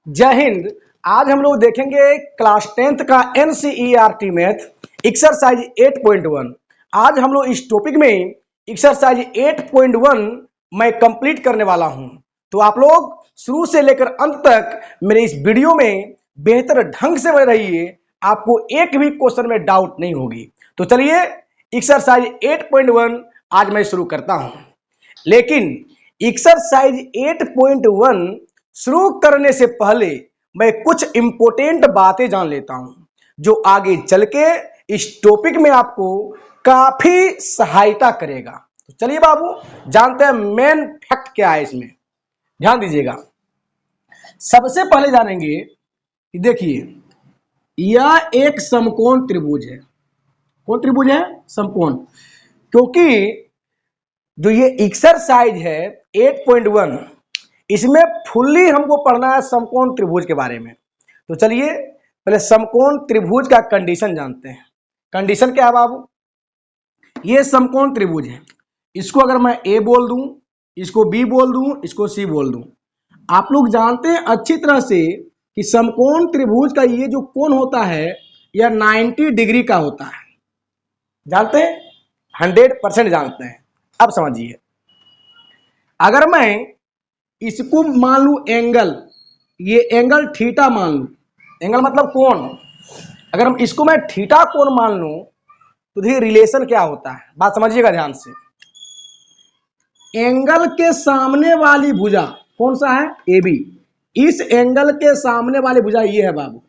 जय हिंद। आज हम लोग देखेंगे क्लास 10th का NCERT मैथ एक्सरसाइज 8.1। आज हम लोग इस टॉपिक में एक्सरसाइज 8.1 मैं कंप्लीट करने वाला हूं। तो आप लोग शुरू से लेकर अंत तक मेरे इस वीडियो में बेहतर ढंग से बने रहिए, आपको एक भी क्वेश्चन में डाउट नहीं होगी। तो चलिए एक्सरसाइज 8.1 आज मैं शुरू करता हूं। लेकिन एक्सरसाइज 8.1 शुरू करने से पहले मैं कुछ इंपॉर्टेंट बातें जान लेता हूं जो आगे चल के इस टॉपिक में आपको काफी सहायता करेगा। तो चलिए बाबू जानते हैं मेन फैक्ट क्या है इसमें। ध्यान दीजिएगा। सबसे पहले जानेंगे कि देखिए यह एक समकोण त्रिभुज है। कौन त्रिभुज है? समकोण। क्योंकि जो ये एक्सरसाइज है 8.1 इसमें फुल्ली हमको पढ़ना है समकोण त्रिभुज के बारे में। तो चलिए पहले समकोण त्रिभुज का कंडीशन जानते हैं। कंडीशन क्या है बाबू? ये समकोण त्रिभुज है, इसको अगर मैं ए बोल दूं, इसको बी बोल दूं, इसको सी बोल दूं, आप लोग जानते हैं अच्छी तरह से कि समकोण त्रिभुज का ये जो कोण होता है यह 90 डिग्री का होता है। जानते हैं? 100% जानते हैं। अब समझिए, अगर मैं इसको मान लू एंगल, ये एंगल थीटा मान लू, एंगल मतलब कोण, अगर हम इसको मैं थीटा कोण मान लू तो देखिए रिलेशन क्या होता है, बात समझिएगा ध्यान से। एंगल के सामने वाली भुजा कौन सा है? A B. इस एंगल के सामने वाली भुजा ये है बाबू।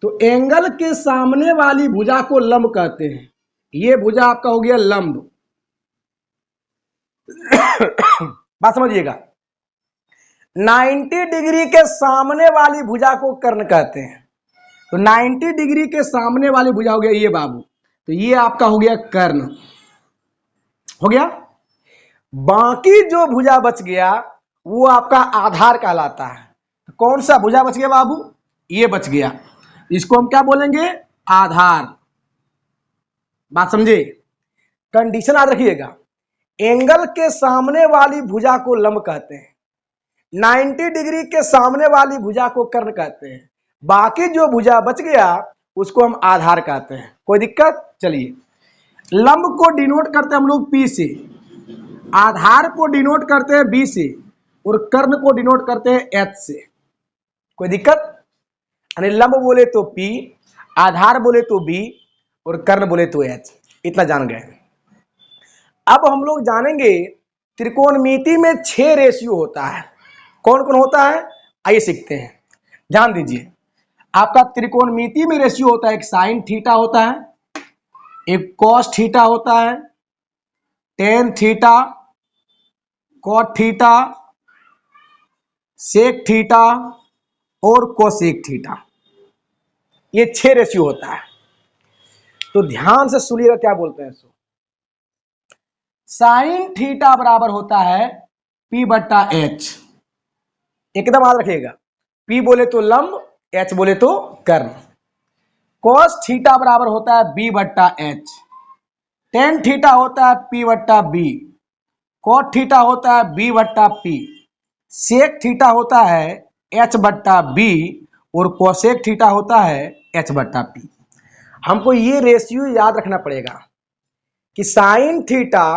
तो एंगल के सामने वाली भुजा को लंब कहते हैं। ये भुजा आपका हो गया लंब। बात समझिएगा। 90 डिग्री के सामने वाली भुजा को कर्ण कहते हैं। तो 90 डिग्री के सामने वाली भुजा हो गया ये बाबू। तो ये आपका हो गया कर्ण। हो गया। बाकी जो भुजा बच गया वो आपका आधार कहलाता है। तो कौन सा भुजा बच गया बाबू? ये बच गया। इसको हम क्या बोलेंगे? आधार। बात समझे? कंडीशन याद रखिएगा। एंगल के सामने वाली भुजा को लंब कहते हैं, 90 डिग्री के सामने वाली भुजा को कर्ण कहते हैं, बाकी जो भुजा बच गया उसको हम आधार कहते हैं। कोई दिक्कत? चलिए, लंब को डिनोट करते हैं हम लोग P से, आधार को डिनोट करते हैं B से, और कर्ण को डिनोट करते हैं H से। कोई दिक्कत? यानी लंब बोले तो P, आधार बोले तो B, और कर्ण बोले तो H। इतना जान गए। अब हम लोग जानेंगे त्रिकोणमिति में 6 रेशियो होता है। कौन कौन होता है आइए सीखते हैं। ध्यान दीजिए, आपका त्रिकोणमिति में रेशियो होता है, एक साइन थीटा होता है, एक कॉस थीटा होता है, tan theta, cot theta, sec theta और कोसेक थीटा। ये 6 रेशियो होता है। तो ध्यान से सुनिएगा क्या बोलते हैं। इसको साइन थीटा बराबर होता है P/H। एकदम याद रखिएगा। P बोले तो लंब, H बोले तो कर्ण। कॉस थीटा बराबर होता है B/H। टेन थीटा होता है P/B। कॉट थीटा होता है B/P। सेक थीटा होता है H/B और कोसेक थीटा होता है H/P। हमको ये रेशियो याद रखना पड़ेगा कि साइन थीटा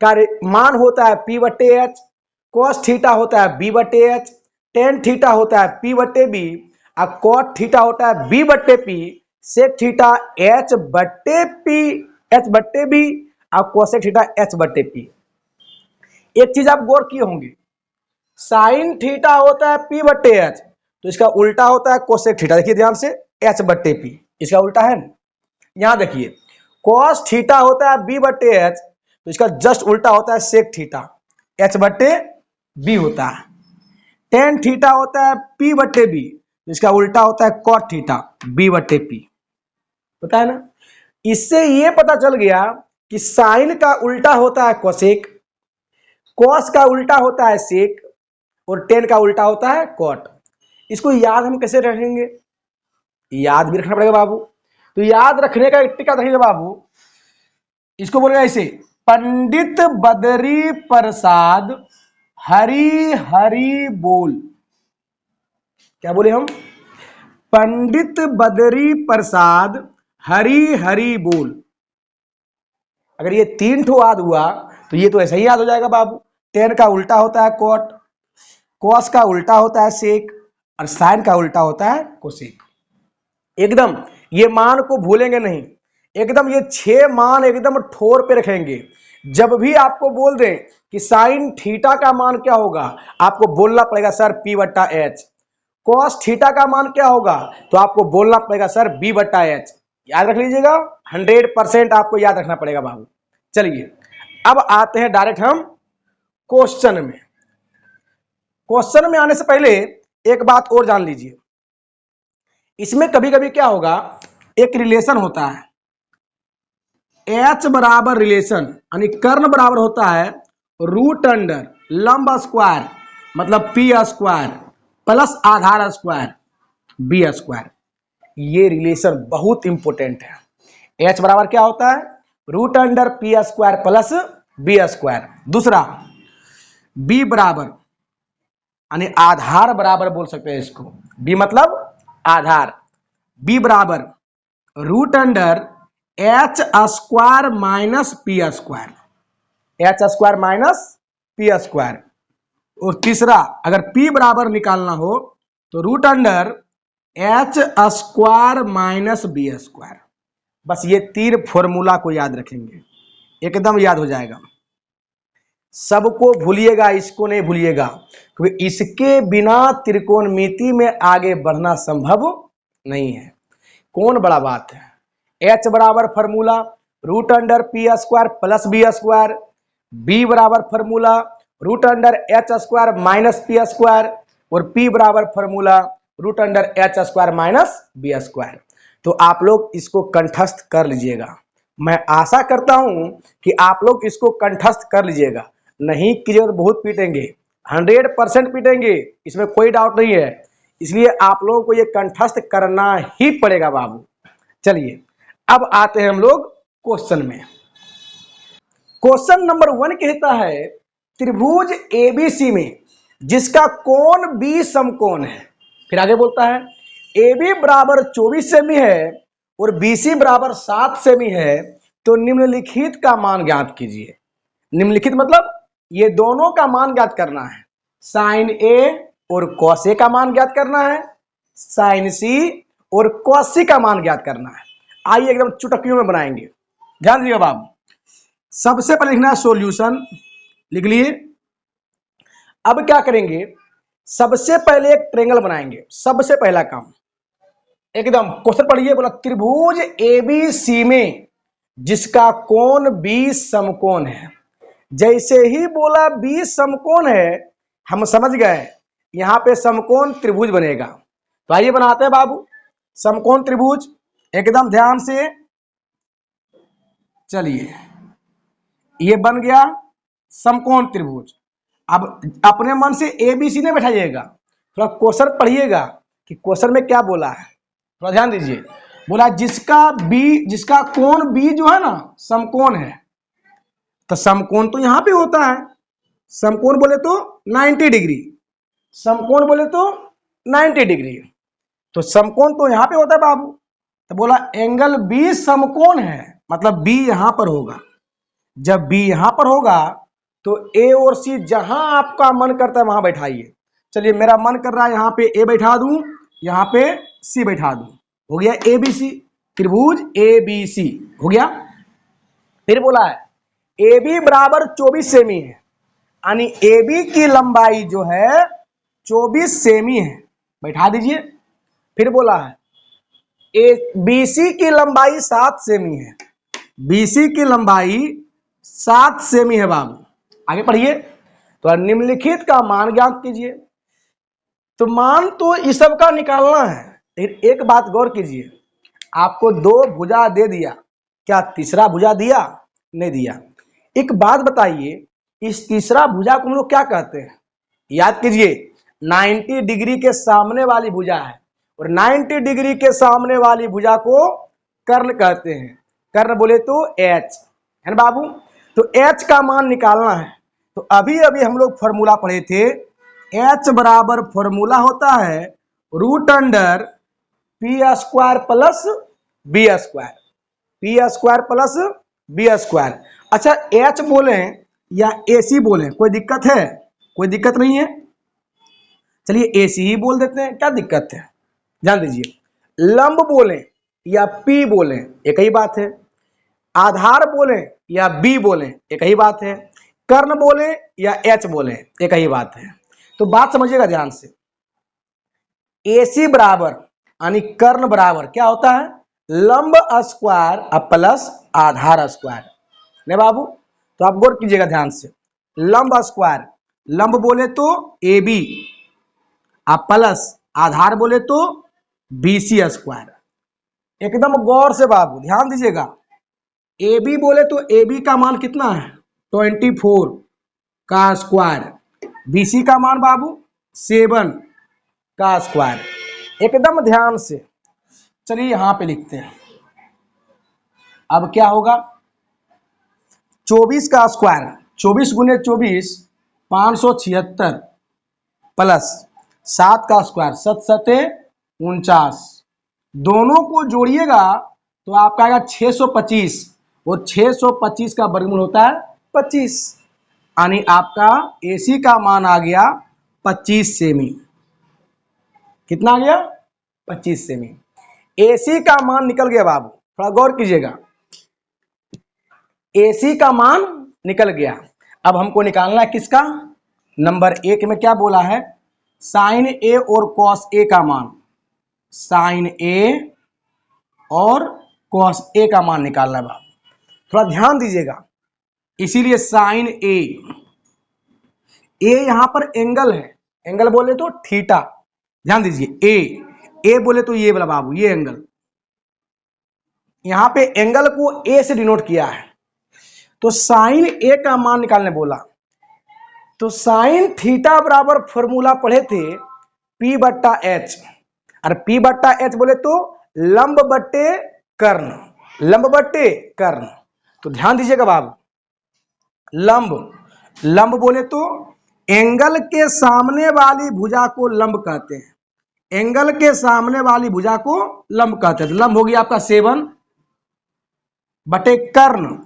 का मान होता है P/H, कॉस थीटा होता है B/H, टेन थीटा होता है P/B और कॉट थीटा होता है B/P, सेक थीटा H/B और कोसेक थीटा H/P। एक चीज आप गौर किए होंगे, साइन थीटा होता है P/H, तो इसका उल्टा होता है कोसेक थीटा। देखिए ध्यान से, H/P इसका उल्टा है ना। यहां देखिए, कॉस थीटा होता है B/H, तो इसका जस्ट उल्टा होता है सेक थीटा, H/B होता है। टेन थीटा होता है P/B, तो इसका उल्टा होता है कॉट थीटा, B/P। पता है ना। इससे ये पता चल गया कि साइन का उल्टा होता है कोसेक, कॉस का उल्टा होता है सेक और टेन का उल्टा होता है कॉट। इसको याद हम कैसे रखेंगे? याद भी रखना पड़ेगा बाबू। तो याद रखने का एक टिका रखिएगा बाबू। इसको बोलेगा ऐसे, पंडित बदरी प्रसाद हरी हरी बोल। क्या बोले हम? पंडित बदरी प्रसाद हरी हरी बोल। अगर ये 3 ठो याद हुआ तो ये तो ऐसे ही याद हो जाएगा बाबू। टेन का उल्टा होता है कॉट, कॉस का उल्टा होता है सेक, और साइन का उल्टा होता है कोसेक। एकदम ये मान को भूलेंगे नहीं, एकदम ये 6 मान एकदम ठोर पे रखेंगे। जब भी आपको बोल दें कि साइन थीटा का मान क्या होगा, आपको बोलना पड़ेगा सर पी बट्टा एच। कॉस थीटा का मान क्या होगा, तो आपको बोलना पड़ेगा सर बी बट्टा एच। याद रख लीजिएगा, 100% आपको याद रखना पड़ेगा बाबू। चलिए अब आते हैं डायरेक्ट हम क्वेश्चन में। क्वेश्चन में आने से पहले एक बात और जान लीजिए, इसमें कभी कभी क्या होगा, एक रिलेशन होता है एच बराबर रिलेशन, यानी कर्ण बराबर होता है रूट अंडर लंब स्क्वायर मतलब पी स्क्वायर प्लस आधार स्क्वायर बी स्क्वायर। ये रिलेशन बहुत इंपॉर्टेंट है। एच बराबर क्या होता है, root under P square plus B square. दूसरा बी बराबर यानी आधार बराबर बोल सकते हैं इसको, बी मतलब आधार। बी बराबर root under H square minus P square, H square minus P square. और तीसरा अगर पी बराबर निकालना हो तो root under H square minus B square. बस ये 3 फॉर्मूला को याद रखेंगे, एकदम याद हो जाएगा। सबको भूलिएगा, इसको नहीं भूलिएगा, क्योंकि इसके बिना त्रिकोणमिति में आगे बढ़ना संभव नहीं है। कौन बड़ा बात है, एच बराबर formula root under P square plus B square, B बराबर formula root under H square minus P square, और पी बराबर formula root under H square minus B square. तो आप लोग इसको कंठस्थ कर लीजिएगा। मैं आशा करता हूं कि आप लोग इसको कंठस्थ कर लीजिएगा, नहीं कीजिएगा तो बहुत पीटेंगे, 100% पीटेंगे, इसमें कोई डाउट नहीं है। इसलिए आप लोगों को ये कंठस्थ करना ही पड़ेगा बाबू। चलिए अब आते हैं हम लोग क्वेश्चन में। क्वेश्चन नंबर 1 कहता है त्रिभुज एबीसी में जिसका कोण बी समकोण है। फिर आगे बोलता है AB बराबर 24 सेमी है और BC बराबर 7 सेमी है, तो निम्नलिखित का मान ज्ञात कीजिए। निम्नलिखित मतलब ये दोनों का मान ज्ञात करना है, साइन A और कॉस A का मान ज्ञात करना है, साइन C और कॉस C का मान ज्ञात करना है। आइए एकदम चुटकियों में बनाएंगे, ध्यान दीजिएगा बाबू। सबसे पहले लिखना है सॉल्यूशन, लिख लिए। अब क्या करेंगे, सबसे पहले एक ट्रायंगल बनाएंगे, सबसे पहला काम। एकदम क्वेश्चन पढ़िए, बोला त्रिभुज एबीसी में जिसका कोण बी समकोण है। जैसे ही बोला बी समकोण है, हम समझ गए यहां पे समकोण त्रिभुज बनेगा। तो आइए बनाते हैं बाबू समकोण त्रिभुज, एकदम ध्यान से। चलिए ये बन गया समकोण त्रिभुज। अब अपने मन से एबीसी ने बैठाइएगा, थोड़ा क्वेश्चन पढ़िएगा कि क्वेश्चन में क्या बोला है, थोड़ा ध्यान दीजिए। बोला जिसका कोण बी जो है ना समकोण है, तो समकोण तो यहां पे होता है, समकोण बोले तो 90 डिग्री, समकोण बोले तो 90 डिग्री, तो समकोण तो यहां पे होता है बाबू। तो बोला एंगल बी समकोण है, मतलब बी यहां पर होगा। जब बी यहां पर होगा तो ए और सी जहां आपका मन करता है वहां बैठाइए। चलिए मेरा मन कर रहा है यहां पे ए बैठा दूं, यहां पे सी बैठा दूं, हो गया एबीसी, त्रिभुज एबीसी हो गया। फिर बोला है ए बी बराबर 24 सेमी है, यानी ए बी की लंबाई जो है 24 सेमी है, बैठा दीजिए। फिर बोला है ए बी सी की लंबाई 7 सेमी है, BC की लंबाई 7 सेमी है बाबू। आगे पढ़िए, तो निम्नलिखित का मान ज्ञात कीजिए। तो मान तो इस सब का निकालना है, लेकिन एक बात गौर कीजिए, आपको 2 भुजा दे दिया, क्या तीसरा भुजा दिया? नहीं दिया। एक बात बताइए, इस तीसरा भुजा को हम लोग क्या कहते हैं? याद कीजिए, 90 डिग्री के सामने वाली भुजा है, और 90 डिग्री के सामने वाली भुजा को कर्ण कहते हैं। कर्ण बोले तो H है ना बाबू। तो H का मान निकालना है। तो अभी अभी हम लोग फॉर्मूला पढ़े थे, H बराबर फॉर्मूला होता है root under P square plus B square, P square plus B square. अच्छा एच बोले या ए सी बोले, कोई दिक्कत है? कोई दिक्कत नहीं है, चलिए ए सी ही बोल देते हैं, क्या दिक्कत है? ध्यान दीजिए, लंब बोले या पी बोले एक ही बात है, आधार बोले या बी बोले एक ही बात है, कर्ण बोले या एच बोले एक ही बात है। तो बात समझिएगा ध्यान से, एसी बराबर यानी कर्ण बराबर क्या होता है? लंब स्क्वायर प्लस आधार स्क्वायर। नहीं बाबू, तो आप गौर कीजिएगा ध्यान से, लंब स्क्वायर, लंब बोले तो ए बी प्लस आधार बोले तो बी सी स्क्वायर। एकदम गौर से बाबू ध्यान दीजिएगा, ए बी बोले तो ए बी का मान कितना है? 24 का स्क्वायर, बी सी का मान बाबू 7 का स्क्वायर। एकदम ध्यान से, चलिए यहां पे लिखते हैं। अब क्या होगा? 24 का स्क्वायर, 24 गुने 24 576 प्लस 7 का स्क्वायर 7 सते 49, दोनों को जोड़िएगा तो आपका आएगा 625 और 625 का वर्गमूल होता है 25, यानी आपका एसी का मान आ गया 25 सेमी। कितना आ गया? 25 सेमी। एसी का मान निकल गया बाबू, थोड़ा गौर कीजिएगा, एसी का मान निकल गया। अब हमको निकालना है किसका? नंबर 1 में क्या बोला है? साइन ए और कॉस ए का मान, साइन ए और कॉस ए का मान निकालना है बाबू, थोड़ा ध्यान दीजिएगा। इसीलिए साइन ए, ए यहां पर एंगल है, एंगल बोले तो थीटा, ध्यान दीजिए, ए बोले तो ये वाला बाबू, ये एंगल, यहां पे एंगल को ए से डिनोट किया है। तो साइन ए का मान निकालने बोला, तो साइन थीटा बराबर फॉर्मूला पढ़े थे पी बट्टा एच, और पी बट्टा एच बोले तो लंब बट्टे कर्ण, लंब बट्टे कर्ण। तो ध्यान दीजिएगा बाबू, लंब, लंब बोले तो एंगल के सामने वाली भुजा को लंब कहते हैं, एंगल के सामने वाली भुजा को लंब कहते हैं। तो लंब हो गया आपका 7 बटे कर्ण,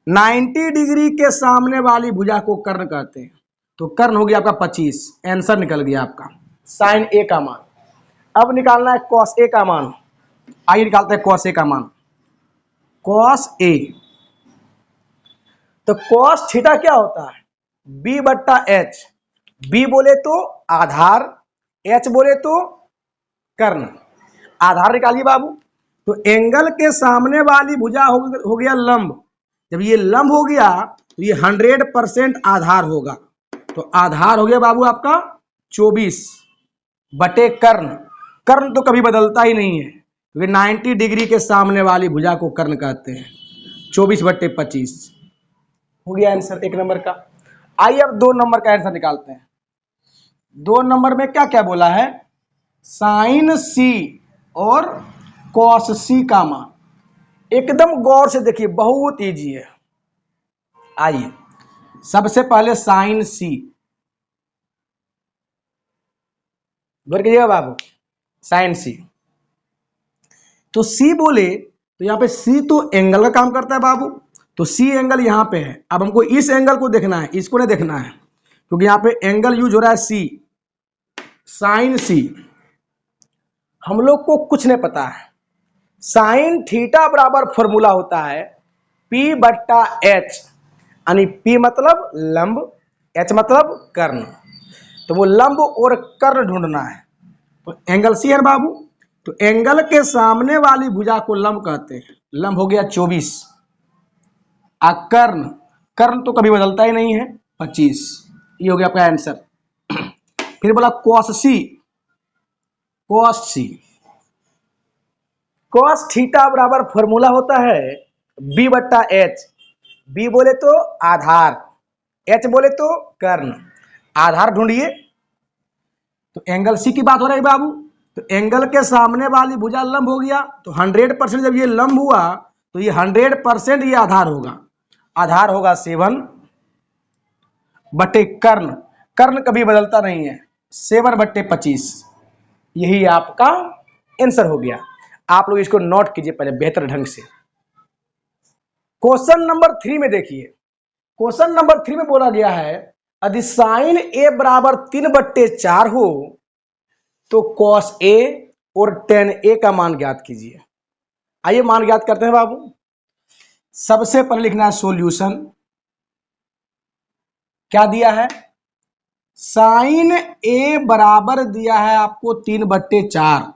90 डिग्री के सामने वाली भुजा को कर्ण कहते हैं, तो कर्ण हो गया आपका 25। आंसर निकल गया आपका साइन ए का मान। अब निकालना है कॉस ए का मान, आइए निकालते हैं कॉस ए का मान। कॉस ए, तो कॉस थीटा क्या होता है? बी बट्टा एच, बी बोले तो आधार, एच बोले तो कर्ण। आधार निकालिए बाबू, तो एंगल के सामने वाली भुजा हो गया लंब, जब ये लंब हो गया तो ये 100% आधार होगा, तो आधार हो गया बाबू आपका 24 बटे कर्ण, कर्ण तो कभी बदलता ही नहीं है क्योंकि 90 डिग्री के सामने वाली भुजा को कर्ण कहते हैं। 24 बटे 25 हो गया आंसर 1 नंबर का। आइए अब 2 नंबर का आंसर निकालते हैं। 2 नंबर में क्या क्या बोला है? साइन सी और कॉस सी का मान। एकदम गौर से देखिए, बहुत इजी है। आइए सबसे पहले साइन सी, गौर कीजिएगा बाबू, साइन सी, तो सी बोले तो यहां पे सी तो एंगल का काम करता है बाबू, तो सी एंगल यहां पे है। अब हमको इस एंगल को देखना है, इसको नहीं देखना है, क्योंकि यहां पे एंगल यूज हो रहा है सी, साइन सी। हम लोग को कुछ नहीं पता है, साइन थीटा बराबर फॉर्मूला होता है पी बट्टा एच, यानी पी मतलब लंब, एच मतलब कर्ण, तो वो लंब और कर्ण ढूंढना है। तो एंगल सी है बाबू, तो एंगल के सामने वाली भुजा को लंब कहते हैं, लंब हो गया 24, कर्ण, कर्ण तो कभी बदलता ही नहीं है 25, ये हो गया आपका आंसर। फिर बोला कॉस सी, कॉस सी, कॉस थीटा बराबर फॉर्मूला होता है बी बट्टा एच, बी बोले तो आधार, एच बोले तो कर्ण। आधार ढूंढिए, तो एंगल सी की बात हो रही है बाबू, तो एंगल के सामने वाली भुजा लंब हो गया, तो 100% जब ये लंब हुआ तो ये 100% ये आधार होगा, आधार होगा 7 बटे कर्ण, कर्ण कभी बदलता नहीं है, 7 बटे 25। यही आपका आंसर हो गया। आप लोग इसको नोट कीजिए पहले बेहतर ढंग से। क्वेश्चन नंबर 3 में देखिए, क्वेश्चन नंबर 3 में बोला गया है यदि साइन ए बराबर 3/4 हो तो कॉस ए और टेन ए का मान ज्ञात कीजिए। आइए मान ज्ञात करते हैं बाबू। सबसे पहले लिखना है सॉल्यूशन। क्या दिया है? साइन ए बराबर दिया है आपको 3/4।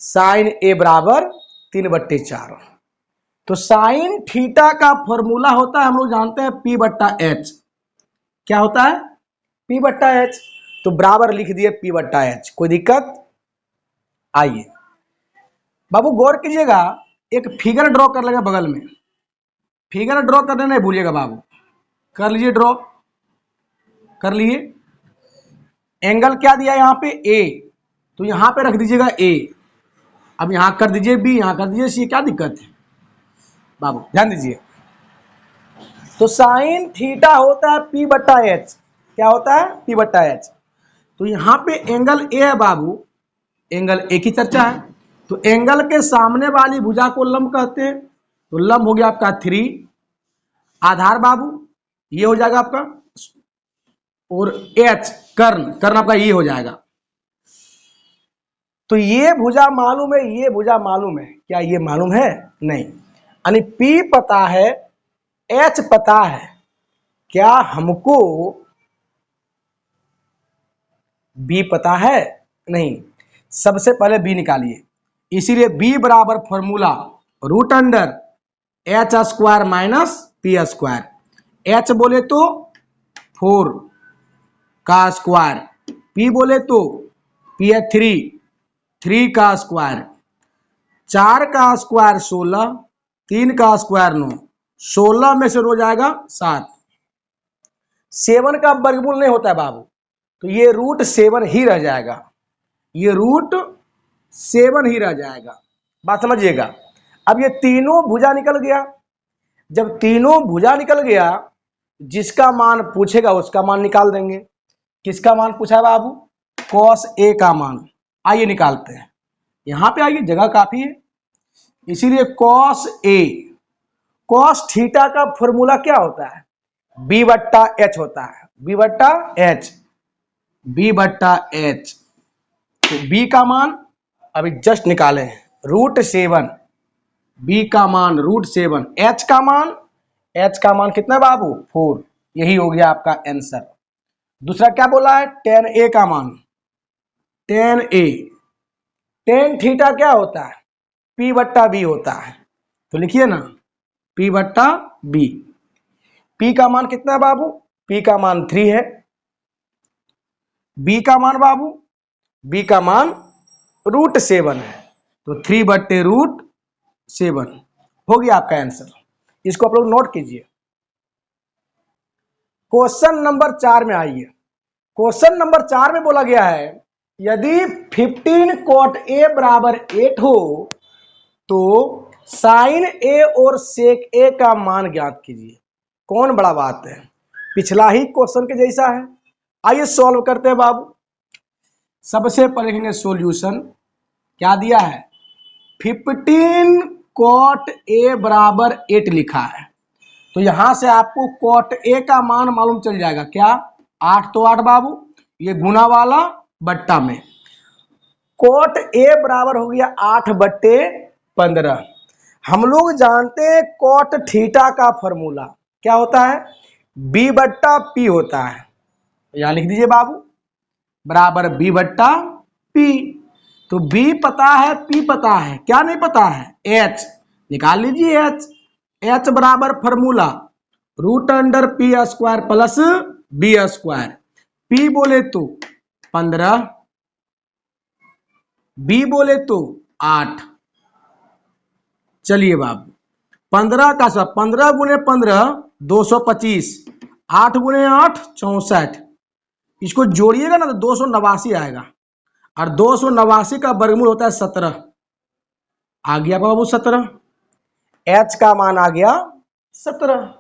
साइन ए बराबर 3/4। तो साइन थीटा का फॉर्मूला होता है, हम लोग जानते हैं P/H। क्या होता है? P/H। तो बराबर लिख दिए P/H। कोई दिक्कत? आइए बाबू गौर कीजिएगा, एक फिगर ड्रॉ कर लेगा बगल में। फिगर ड्रॉ करने नहीं भूलिएगा बाबू। कर लीजिए ड्रॉ, कर लिए। एंगल क्या दिया यहाँ पे? ए। तो यहाँ पे रख दीजिएगा ए। अब यहाँ कर दीजिए बी, यहाँ कर दीजिए सी। क्या दिक्कत है बाबू? ध्यान दीजिए। तो साइन थीटा होता है P/H। क्या होता है? P/H। तो यहाँ पे एंगल ए है बाबू, एंगल ए की चर्चा है। तो एंगल के सामने वाली भुजा को लंब कहते हैं। तो लंब हो गया आपका 3। आधार बाबू ये हो जाएगा आपका, और एच कर्ण, कर्ण आपका ये हो जाएगा। तो ये भुजा मालूम है, ये भुजा मालूम है। क्या ये मालूम है? नहीं। यानी P पता है, H पता है। क्या हमको B पता है? नहीं। सबसे पहले B निकालिए। इसीलिए B बराबर फॉर्मूला √H² - P²। H बोले तो 4 का स्क्वायर, P बोले तो P है 3 का स्क्वायर, 4 का स्क्वायर 16, 3 का स्क्वायर 9, 16 में से रो जाएगा 7। 7 का वर्गमूल नहीं होता है बाबू, तो ये √7 ही रह जाएगा। ये √7 ही रह जाएगा। बात समझिएगा। अब ये तीनों भुजा निकल गया। जब तीनों भुजा निकल गया, जिसका मान पूछेगा उसका मान निकाल देंगे। किसका मान पूछा है बाबू? कॉस ए का मान। आइए निकालते हैं। यहां पे आइए, जगह काफी है, इसीलिए कॉस ए। कॉस थीटा का फॉर्मूला क्या होता है? B/H होता है। B/H। B/H। तो B का मान अभी जस्ट निकाले हैं, √7। B का मान √7। H का मान, H का मान कितना बाबू? 4। यही हो गया आपका आंसर। दूसरा क्या बोला है? tan A का मान। tan A, tan थीटा क्या होता है? P/B होता है। तो लिखिए ना P/B। P का मान कितना है बाबू? P का मान 3 है। B का मान बाबू, B का मान √7 है। तो 3/√7 हो गया आपका आंसर। इसको आप लोग नोट कीजिए। क्वेश्चन नंबर 4 में आइए। क्वेश्चन नंबर 4 में बोला गया है यदि 15 cot A बराबर 8 हो तो साइन ए और सेक ए का मान ज्ञात कीजिए। कौन बड़ा बात है? पिछला ही क्वेश्चन के जैसा है। आइए सॉल्व करते हैं बाबू। सबसे पहले लिखेंगे सॉल्यूशन। क्या दिया है? 15 cot A बराबर 8 लिखा है। तो यहां से आपको cot A का मान मालूम चल जाएगा। क्या? 8 तो 8 बाबू, ये गुना वाला बट्टा में। cot A बराबर हो गया 8/15। हम लोग जानते हैं cot थीटा का फॉर्मूला क्या होता है? B/P होता है। यहां लिख दीजिए बाबू, बराबर B/P। तो B पता है, P पता है, क्या नहीं पता है? H। निकाल लीजिए H। H बराबर फॉर्मूला √P² + B²। P बोले तो 15, B बोले तो 8। चलिए बाबू, 15 का सब 15 × 15 225, 8 × 8 64। इसको जोड़िएगा ना तो 289 आएगा, और 289 का वर्गमूल होता है 17। आ गया बाबू 17। H का मान आ गया 17।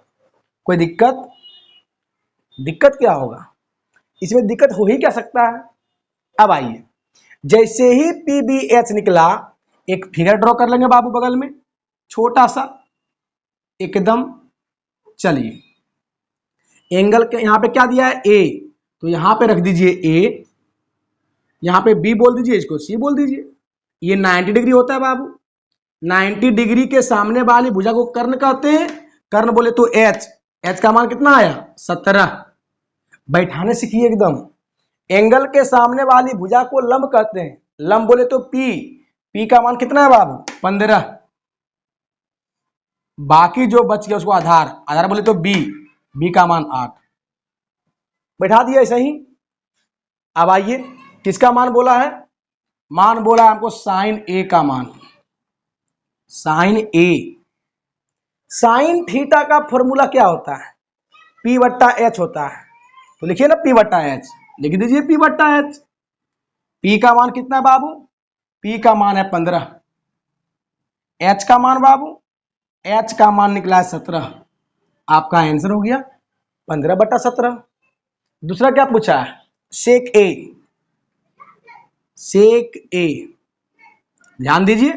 कोई दिक्कत? दिक्कत क्या होगा? इसमें दिक्कत हो ही क्या सकता है? अब आइए, जैसे ही PBH निकला एक फिगर ड्रॉ कर लेंगे बाबू बगल में छोटा सा एकदम। चलिए एंगल के यहां पे क्या दिया है ए, तो यहां पे रख दीजिए ए, यहां पे बी बोल दीजिए, इसको सी बोल दीजिए। ये 90 डिग्री होता है बाबू। 90 डिग्री के सामने वाली भुजा को कर्ण कहते हैं। कर्ण बोले तो एच, एच का मान कितना आया 17। बैठाने सीखिए एकदम। एंगल के सामने वाली भुजा को लंब कहते हैं, लंब बोले तो पी, पी का मान कितना है बाबू 15। बाकी जो बच गया उसको आधार, आधार बोले तो बी, बी का मान 8। बैठा दिया ऐसे ही। अब आइए किसका मान बोला है, मान बोला हमको साइन ए का मान, साइन ए। साइन थीटा का फॉर्मूला क्या होता है, पी बट्टा एच होता है। तो लिखिए ना पी बट्टा एच, लिख दीजिए पी बट्टा एच। पी का मान कितना है बाबू, पी का मान है 15। एच का मान बाबू, एच का मान निकला है 17। आपका आंसर हो गया 15/17। दूसरा क्या पूछा है, सेक ए, सेक ए। ध्यान दीजिए,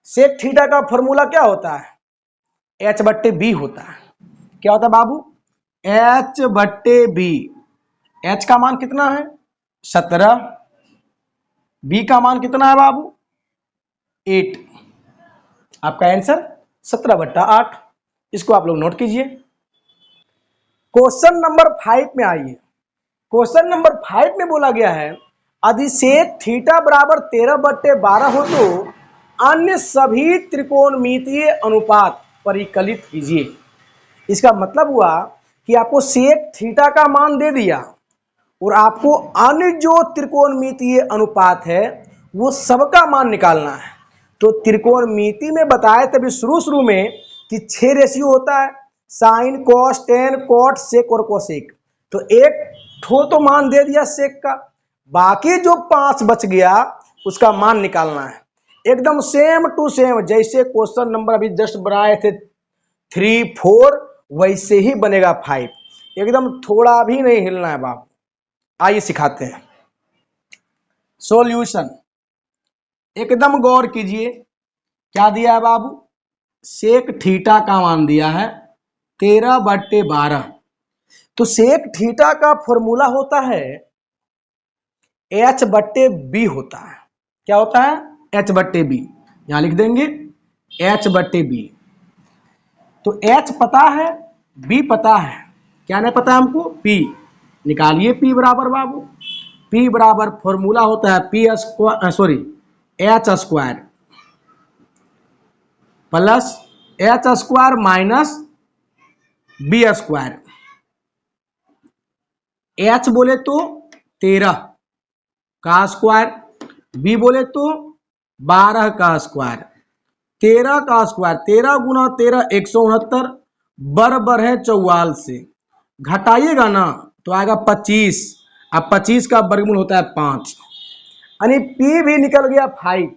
सेक थीटा का फॉर्मूला क्या होता है, एच बट्टे बी होता है। क्या होता है बाबू, एच बट्टे बी। एच का मान कितना है 17, बी का मान कितना है बाबू 8। आपका आंसर 17/8। इसको आप लोग नोट कीजिए। क्वेश्चन नंबर 5 में आइए। क्वेश्चन नंबर 5 में बोला गया है यदि सेक थीटा बराबर 13/12 हो तो अन्य सभी त्रिकोणमितीय अनुपात परिकलित कीजिए। इसका मतलब हुआ कि आपको सेक थीटा का मान दे दिया और आपको अन्य जो त्रिकोणमितीय अनुपात है वो सबका मान निकालना है। तो त्रिकोणमिति में बताए तभी शुरू में कि 6 रेशियो होता है, sine cos tan cot sec और कोसेक। तो एक ठो तो मान दे दिया सेक का, बाकी जो 5 बच गया उसका मान निकालना है। एकदम सेम टू सेम जैसे क्वेश्चन नंबर अभी जस्ट बनाए थे 3 4 वैसे ही बनेगा 5। एकदम थोड़ा भी नहीं हिलना है बाबू। आइए सिखाते हैं सॉल्यूशन। एकदम गौर कीजिए, क्या दिया है बाबू, सेक थीटा का मान दिया है 13/12। तो सेक थीटा का फॉर्मूला होता है एच बट्टे बी होता है। क्या होता है, एच बट्टे बी। यहां लिख देंगे एच बट्टे बी। तो एच पता है, बी पता है, क्या नहीं पता है हमको, पी। निकालिए पी बराबर बाबू, पी बराबर फॉर्मूला होता है P square, sorry H square plus H square minus B square. H बोले तो 13 का स्क्वायर, बी बोले तो 12 का स्क्वायर। 13 का स्क्वायर, 13 गुना 13 169 बराबर है 44 से। घटाइएगा ना तो आएगा 25। अब 25 का वर्गमूल होता है 5, यानी पी भी निकल गया 5।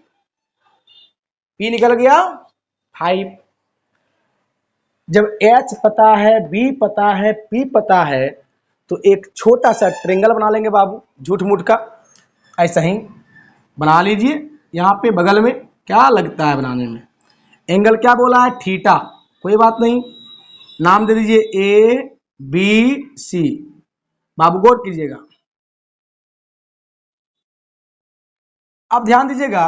पी निकल गया 5। जब एच पता है, बी पता है, पी पता है तो एक छोटा सा ट्रेंगल बना लेंगे बाबू, झूठ मूठ का ऐसा ही बना लीजिए। यहाँ पे बगल में क्या लगता है बनाने में, एंगल क्या बोला है थीटा, कोई बात नहीं, नाम दे दीजिए ए बी सी। बाबू गौर कीजिएगा। अब ध्यान दीजिएगा,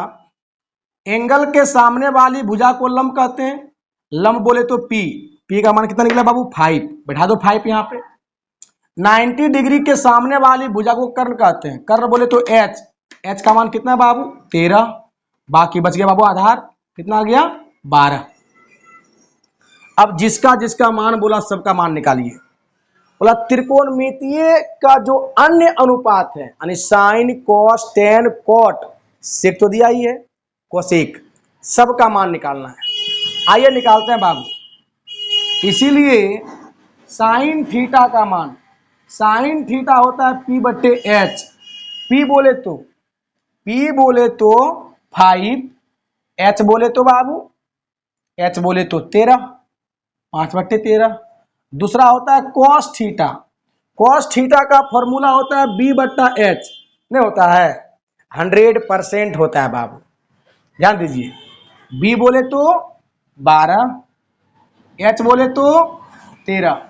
एंगल के सामने वाली भुजा को लंब कहते हैं। लंब बोले तो पी, पी का मान कितना निकला बाबू 5। बैठा दो 5 यहाँ पे। 90 डिग्री के सामने वाली भुजा को कर्ण कहते हैं। कर्ण बोले तो एच, एच का मान कितना है बाबू 13। बाकी बच गया बाबू आधार, कितना आ गया 12। अब जिसका जिसका मान बोला सबका मान निकालिए। बोला त्रिकोणमितीय का जो अन्य अनुपात है यानी sine cos tan cot sec तो दिया ही है, कोसेक, सबका मान निकालना है। आइए निकालते हैं बाबू। इसीलिए साइन थीटा का मान, साइन थीटा होता है पी बट्टे एच। पी बोले तो 5, एच बोले तो बाबू, एच बोले तो 13, 5/13। दूसरा होता है कॉस थीटा। कॉस थीटा का फॉर्मूला होता है बी बट्टा एच। नहीं होता है, 100% होता है बाबू, ध्यान दीजिए। बी बोले तो 12, एच बोले तो 13,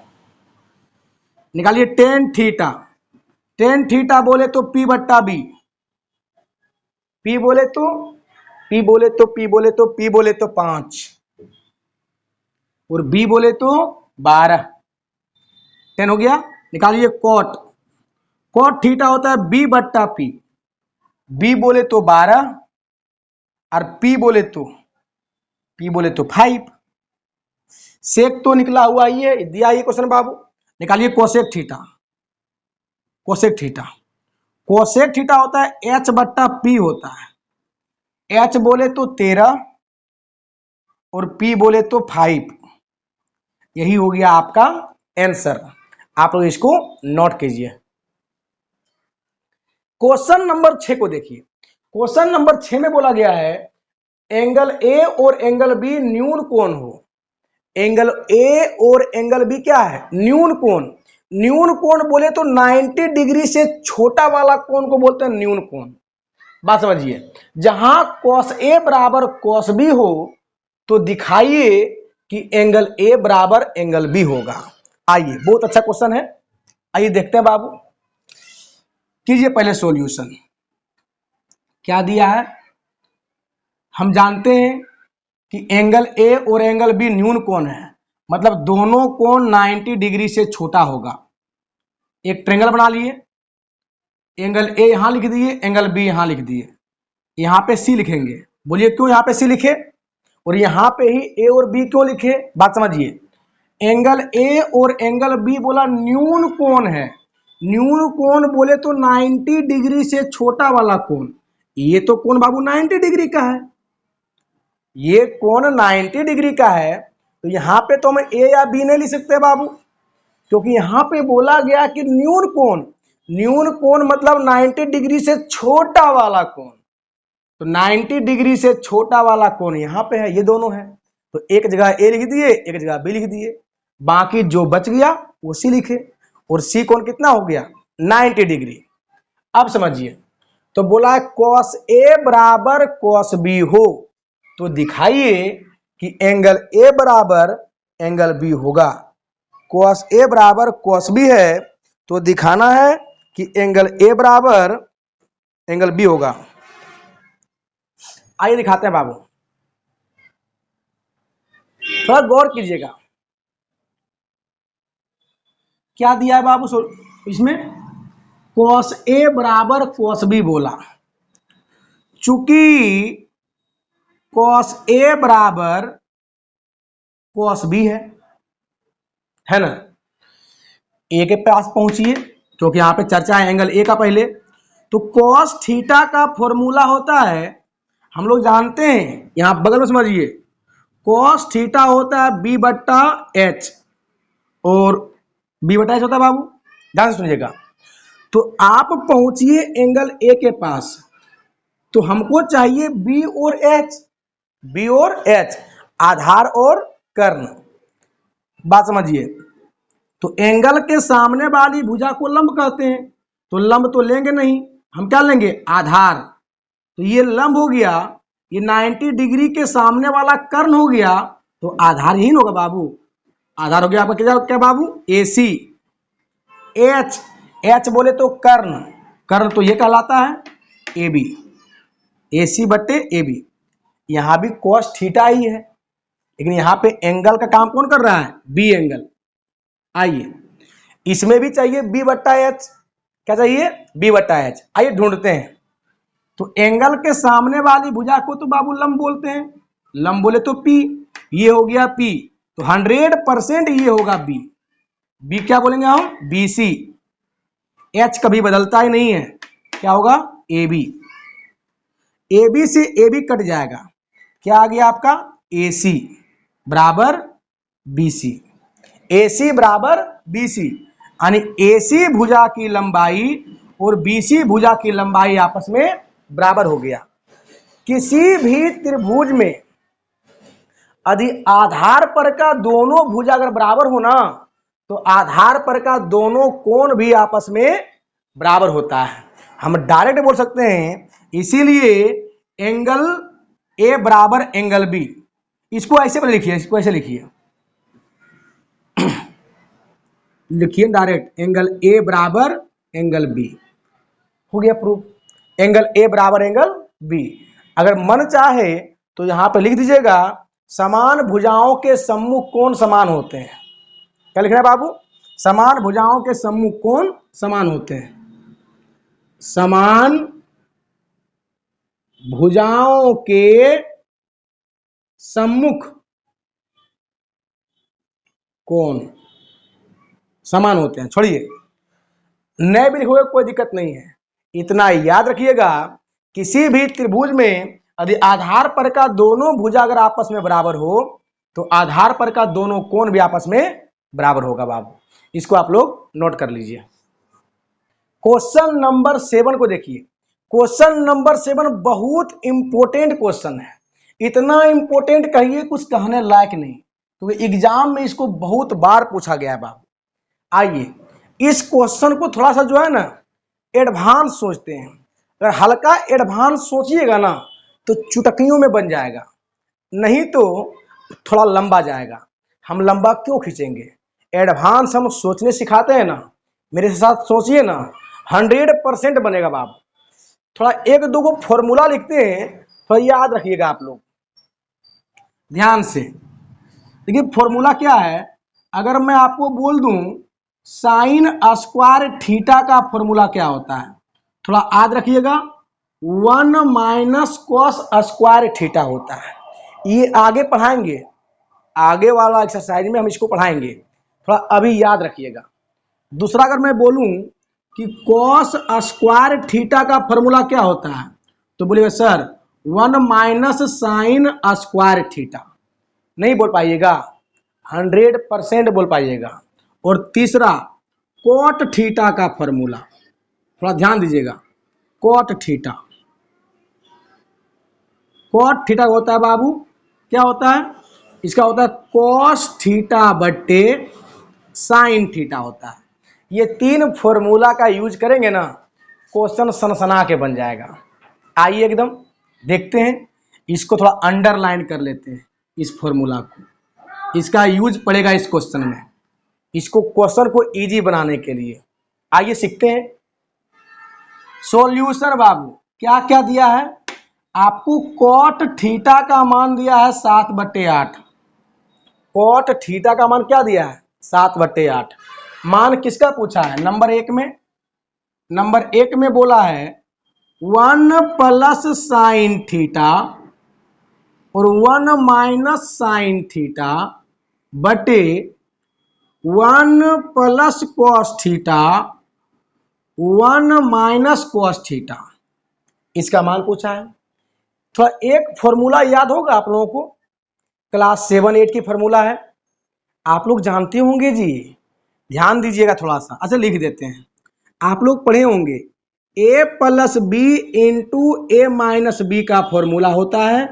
निकालिए टेन थीटा। टेन थीटा बोले तो पी बट्टा बी, पी बोले तो पी बोले तो पी बोले तो पी बोले तो 5 और बी बोले तो 12, 10 हो गया। निकालिए कॉट। कॉट थीटा होता है बी बट्टा पी, बी बोले तो 12 और पी बोले तो 5। सेक तो निकला हुआ ये दिया ये क्वेश्चन बाबू। निकालिए cosec theta. Cosec theta, cosec theta होता है एच बट्टा पी होता है। एच बोले तो 13 और पी बोले तो 5। यही हो गया आपका आंसर। आप लोग इसको नोट कीजिए। क्वेश्चन नंबर 6 को देखिए। क्वेश्चन नंबर 6 में बोला गया है एंगल ए और एंगल बी न्यून कोण हो। एंगल ए और एंगल बी क्या है? न्यून कोण। न्यून कोण बोले तो 90 डिग्री से छोटा वाला कोण को बोलते हैं न्यून कोण। बात समझिए, जहां cos ए बराबर cos बी हो तो दिखाइए कि एंगल ए बराबर एंगल बी होगा। आइए, बहुत अच्छा क्वेश्चन है, आइए देखते हैं बाबू। कीजिए पहले सॉल्यूशन। क्या दिया है? हम जानते हैं कि एंगल ए और एंगल बी न्यून कोण है, मतलब दोनों कोण 90 डिग्री से छोटा होगा। एक ट्रायंगल बना लिए, एंगल ए यहां लिख दिए, एंगल बी यहां लिख दिए, यहां पे सी लिखेंगे। बोलिए क्यों यहां पे सी लिखे और यहां पे ही ए और बी क्यों लिखे? बात समझिए, एंगल ए और एंगल बी बोला न्यून कोण है। न्यून कोण बोले तो 90 डिग्री से छोटा वाला कोण। ये तो कोण बाबू 90 डिग्री का है, ये कोण 90 डिग्री का है, तो यहां पे तो हम ए या बी नहीं लिख सकते बाबू, क्योंकि यहां पे बोला गया कि न्यून कोण। न्यून कोण मतलब 90 डिग्री से छोटा वाला कोण, तो 90 डिग्री से छोटा वाला कोण यहां पे है, ये दोनों है। तो एक जगह ए लिख दिए, एक जगह बी लिख दिए, बाकी जो बच गया वो सी लिखे। और सी कोण कितना हो गया? 90 डिग्री। अब समझिए, तो बोला cos ए बराबर cos बी हो तो दिखाइए कि एंगल ए बराबर एंगल बी होगा। cos ए बराबर cos बी है तो दिखाना है कि एंगल ए बराबर एंगल बी होगा। आइए दिखाते हैं बाबू, थोड़ा गौर कीजिएगा। क्या दिया है बाबू इसमें? cos ए बराबर cos बी बोला। चूंकि cos ए बराबर cos बी है ना, ए के पास पहुंचिए, क्योंकि यहां पे चर्चा है एंगल ए का पहले। तो cos थीटा का फॉर्मूला होता है, हम लोग जानते हैं, यहां बगल में समझिए, cos थीटा होता है बी बट्टा एच, और बी बट्टा एच होता है बाबू, ध्यान से सुनिएगा। तो आप पहुंचिए एंगल ए के पास, तो हमको चाहिए बी और एच, बी और एच, आधार और कर्ण। बात समझिए, तो एंगल के सामने वाली भुजा को लंब कहते हैं, तो लंब तो लेंगे नहीं, हम क्या लेंगे? आधार। तो ये लंब हो गया, ये 90 डिग्री के सामने वाला कर्ण हो गया, तो आधार यही होगा बाबू। आधार हो गया आपका क्या क्या बाबू? ए सी। एच, एच बोले तो कर्ण, कर्ण तो ये कहलाता है ए बी, ए सी बट्टे ए बी। यहां भी cos थीटा ही है, लेकिन यहां पे एंगल का काम कौन कर रहा है? B angle. आइए, इसमें भी चाहिए बी बट्टा एच। क्या चाहिए? बी बट्टा एच। आइए ढूंढते हैं। तो एंगल के सामने वाली भुजा को तो बाबू लंब बोलते हैं, लंब बोले तो पी, ये हो गया पी, तो 100% ये होगा बी। बी क्या बोलेंगे हम? B C. एच कभी बदलता ही नहीं है, क्या होगा? A B. ए बी से ए बी कट जाएगा, क्या आ गया आपका? ए सी बराबर बी सी। ए सी बराबर बी सी, यानी ए सी भुजा की लंबाई और बी सी भुजा की लंबाई आपस में बराबर हो गया। किसी भी त्रिभुज में यदि आधार पर का दोनों भुजा अगर बराबर हो ना, तो आधार पर का दोनों कोण भी आपस में बराबर होता है। हम डायरेक्ट बोल सकते हैं, इसीलिए एंगल ए बराबर एंगल बी। इसको ऐसे लिखिए, इसको ऐसे लिखिए, लिखिए डायरेक्ट एंगल ए बराबर एंगल बी। हो गया प्रूफ, एंगल ए बराबर एंगल बी। अगर मन चाहे तो यहां पे लिख दीजिएगा समान भुजाओं के सम्मुख कोण समान होते हैं। क्या लिखना है बाबू? समान भुजाओं के सम्मुख कोण समान होते हैं। समान भुजाओं के सम्मुख कोण समान होते हैं। छोड़िए, नए भी लिखोगे कोई दिक्कत नहीं है। इतना याद रखिएगा, किसी भी त्रिभुज में यदि आधार पर का दोनों भुजा अगर आपस में बराबर हो तो आधार पर का दोनों कोण भी आपस में बराबर होगा बाबू। इसको आप लोग नोट कर लीजिए। क्वेश्चन नंबर 7 को देखिए। क्वेश्चन नंबर 7 बहुत इंपॉर्टेंट क्वेश्चन है। इतना इंपॉर्टेंट कहिए कुछ कहने लायक नहीं, तो एग्जाम में इसको बहुत बार पूछा गया है बाबू। आइए इस क्वेश्चन को थोड़ा सा जो है ना एडवांस सोचते हैं। अगर हल्का एडवांस सोचिएगा ना तो चुटकियों में बन जाएगा, नहीं तो थोड़ा लंबा जाएगा। हम लंबा क्यों खींचेंगे? एडवांस हम सोचने सिखाते हैं ना, मेरे साथ सोचिए ना, 100% बनेगा बाबू। थोड़ा एक दो को फॉर्मूला लिखते हैं, थोड़ा याद रखिएगा आप लोग ध्यान से। देखिए फॉर्मूला क्या है, अगर मैं आपको बोल दूं साइन स्क्वायर थीटा का फॉर्मूला क्या होता है, थोड़ा याद रखिएगा, 1 माइनस कॉस स्क्वायर थीटा होता है। ये आगे पढ़ाएंगे, आगे वाला एक्सरसाइज में हम इसको पढ़ाएंगे, थोड़ा अभी याद रखिएगा। दूसरा अगर मैं बोलूं कि कॉस स्क्वायर थीटा का फॉर्मूला क्या होता है, तो बोलिएगा sir 1 minus sine square theta. नहीं बोल पाइएगा, 100% बोल पाइएगा। और तीसरा कॉट थीटा का फॉर्मूला, थोड़ा ध्यान दीजिएगा, कॉट थीटा। कॉट थीटा होता है बाबू, क्या होता है? इसका होता है कॉस थीटा बट्टे साइन थीटा होता है। ये 3 फॉर्मूला का यूज करेंगे ना, क्वेश्चन सनसना के बन जाएगा। आइए एकदम देखते हैं, इसको थोड़ा अंडरलाइन कर लेते हैं इस फॉर्मूला को। इसका यूज पड़ेगा इस क्वेश्चन में, इसको क्वेश्चन को इजी बनाने के लिए। आइए सीखते हैं। सॉल्यूशन बाबू क्या क्या दिया है आपको? कॉट थीटा का मान दिया है 7/8। कॉट थीटा का मान क्या दिया है? 7/8। मान किसका पूछा है? नंबर 1 में। नंबर 1 में बोला है 1 प्लस साइन थीटा और 1 माइनस साइन थीटा बटे 1 plus cos theta 1 minus cos theta. इसका मान पूछा है। थोड़ा एक फॉर्मूला याद होगा आप लोगों को, क्लास 7-8 की फॉर्मूला है, आप लोग जानते होंगे जी, ध्यान दीजिएगा थोड़ा सा। अच्छा लिख देते हैं, आप लोग पढ़े होंगे a plus B into A minus B का फॉर्मूला होता है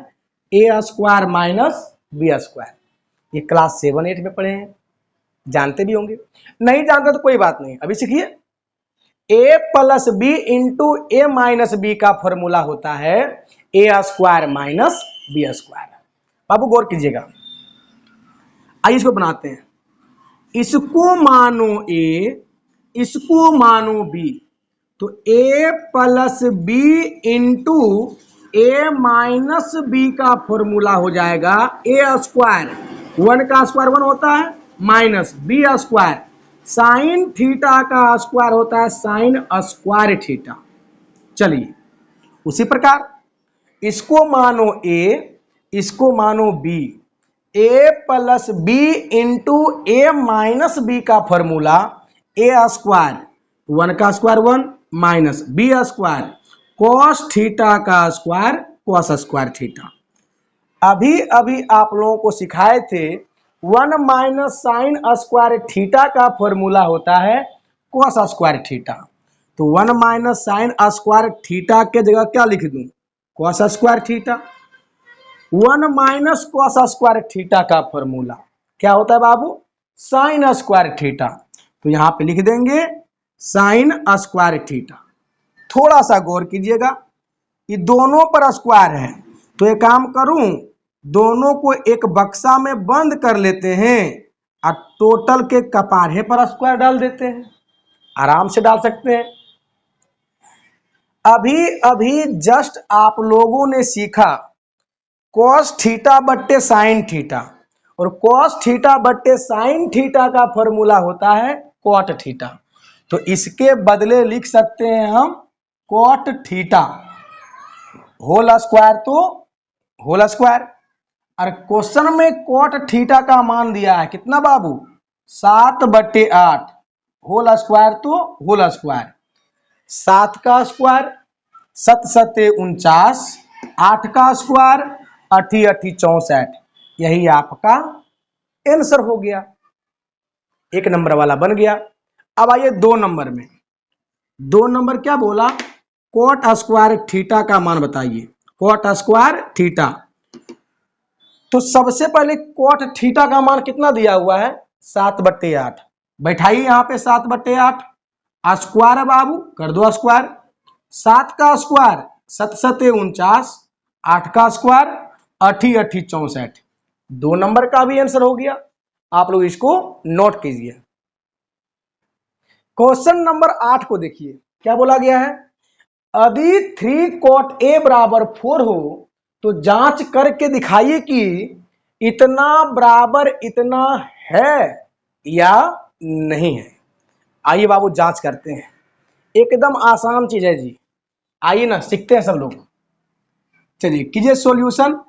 A square minus B square. ये क्लास 7-8 में पढ़े हैं, जानते भी होंगे। नहीं जानते तो कोई बात नहीं, अभी सीखिए। a plus B into A minus B का फॉर्मूला होता है A square minus B square. बाबू गौर कीजिएगा, आइए इसको बनाते हैं। इसको मानो a, इसको मानो b, तो a plus B into A minus B का फॉर्मूला हो जाएगा ए स्क्वायर, 1 का स्क्वायर 1 होता है, minus B square, sine theta का स्क्वायर होता है साइन स्क्वायर थीटा। चलिए उसी प्रकार इसको मानो a, इसको मानो b, a plus B into A minus B का फॉर्मूला ए स्क्वायर, 1 का square 1 minus B square, cos theta का स्क्वायर कॉस स्क्वायर थीटा। अभी अभी आप लोगों को सिखाए थे 1 माइनस साइन स्क्वायर थीटा का फॉर्मूला होता है कॉस स्क्वायर थीटा। तो 1 माइनस साइन स्क्वायर थीटा के जगह क्या लिख दूं? Cos square theta. 1 minus cos square theta का फॉर्मूला क्या होता है बाबू? Sign square theta. तो यहां पे लिख देंगे साइन स्क्वायर थीटा। थोड़ा सा गौर कीजिएगा, ये दोनों पर स्क्वायर है, तो एक काम करूं, दोनों को एक बक्सा में बंद कर लेते हैं और टोटल के कपारे पर स्क्वायर डाल देते हैं। आराम से डाल सकते हैं। अभी अभी जस्ट आप लोगों ने सीखा कॉस थीटा बट्टे साइन थीटा, और कॉस थीटा बट्टे साइन थीटा का फॉर्मूला होता है कॉट थीटा। तो इसके बदले लिख सकते हैं हम कॉट थीटा होल स्क्वायर, तो होल स्क्वायर। और क्वेश्चन में कॉट थीटा का मान दिया है कितना बाबू, 7/8 होल स्क्वायर, तो होल स्क्वायर 7 का स्क्वायर 7 7 49, 8 का स्क्वायर 8 8 64, यही आपका आंसर हो गया। एक नंबर वाला बन गया। अब आइए 2 नंबर में। 2 नंबर क्या बोला, कॉट स्क्वायर थीटा का मान बताइए, कॉट स्क्वायर थीटा। तो सबसे पहले कॉट थीटा का मान कितना दिया हुआ है, 7/8। बैठाइए यहाँ पे 7/8, स्क्वायर है बाबू, कर दो स्क्वायर। 7 का स्क्वायर 7 7 49, 8 का स्क्वायर 8 8 64। 2 नंबर का भी आंसर हो गया। आप लोग इसको नोट कीजिए। क्वेश्चन नंबर 8 को देखिए, क्या बोला गया है, यदि 3 cot A बराबर 4 हो तो जांच करके दिखाइए कि इतना बराबर इतना है या नहीं है। आइए बाबू जांच करते हैं, एकदम आसान चीज है जी। आइए ना सीखते हैं सब लोग। चलिए कीजिए सॉल्यूशन।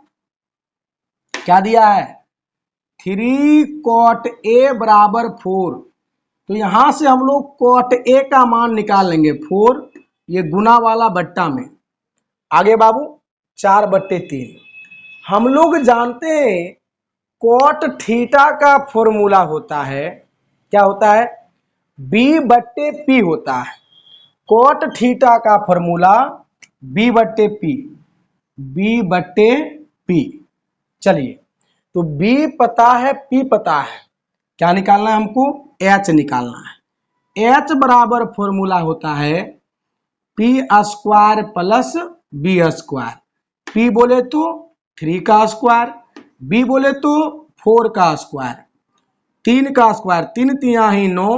क्या दिया है, 3 cot A बराबर 4, तो यहां से हम लोग cot A का मान निकाल लेंगे 4, ये गुना वाला बट्टा में। आगे बाबू 4/3। हम लोग जानते हैं कॉट थीटा का फॉर्मूला होता है, क्या होता है, B/P होता है। कॉट थीटा का फॉर्मूला B/P, B/P। चलिए, तो B पता है, P पता है, क्या निकालना है हमको, H निकालना है। H बराबर फॉर्मूला होता है P² प्लस B²। P बोले तो 3 का स्क्वायर, B बोले तो 4 का स्क्वायर, 3 का स्क्वायर 3 तिहाई 9,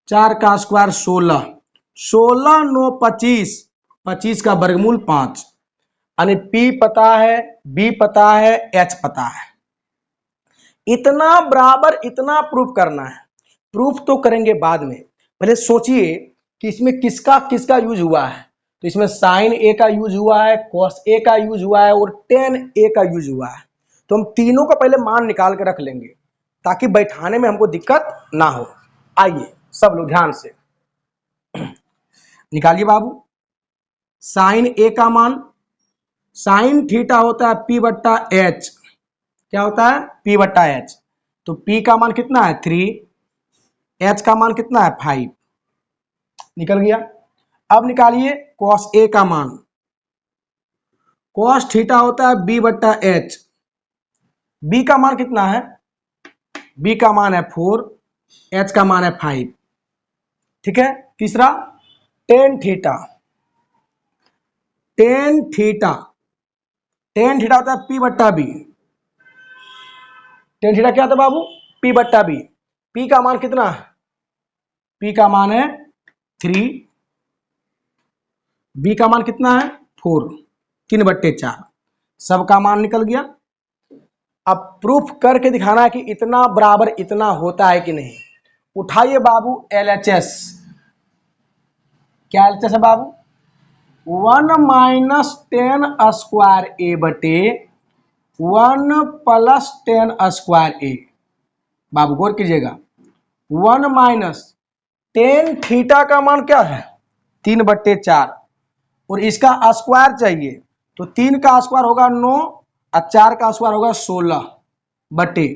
4 का स्क्वायर 16, 16 9 25, 25 का वर्गमूल 5। यानी P पता है, B पता है, H पता है। इतना बराबर इतना प्रूफ करना है। प्रूफ तो करेंगे बाद में, पहले सोचिए कि इसमें किसका किसका यूज हुआ है। तो इसमें साइन ए का यूज हुआ है, कॉस ए का यूज हुआ है और टेन ए का यूज हुआ है। तो हम तीनों का पहले मान निकाल के रख लेंगे ताकि बैठाने में हमको दिक्कत ना हो। आइए सब लोग ध्यान से निकालिए बाबू। साइन ए का मान, साइन थीटा होता है P/H, क्या होता है, P/H। तो P का मान कितना है 3, H का मान कितना है 5, निकल गया। अब निकालिए cos A का मान, cos थीटा होता है B/H, B का मान कितना है, B का मान है 4, H का मान है 5, ठीक है। तीसरा tan theta, tan theta, tan theta होता है P/B, tan थीटा क्या होता है बाबू, P/B। P का मान कितना है, P का मान है 3, B का मान कितना है 4, 3/4, सबका मान निकल गया। अब प्रूफ करके दिखाना है कि इतना बराबर इतना होता है कि नहीं। उठाइए बाबू LHS, क्या LHS है बाबू, 1 - 10 स्क्वायर A बटे 1 + 10 स्क्वायर A। बाबू गौर कीजिएगा, 1 - tan थीटा का मान क्या है 3/4, और इसका स्क्वायर चाहिए, तो 3 का स्क्वायर होगा 9 और 4 का स्क्वायर होगा 16 बटे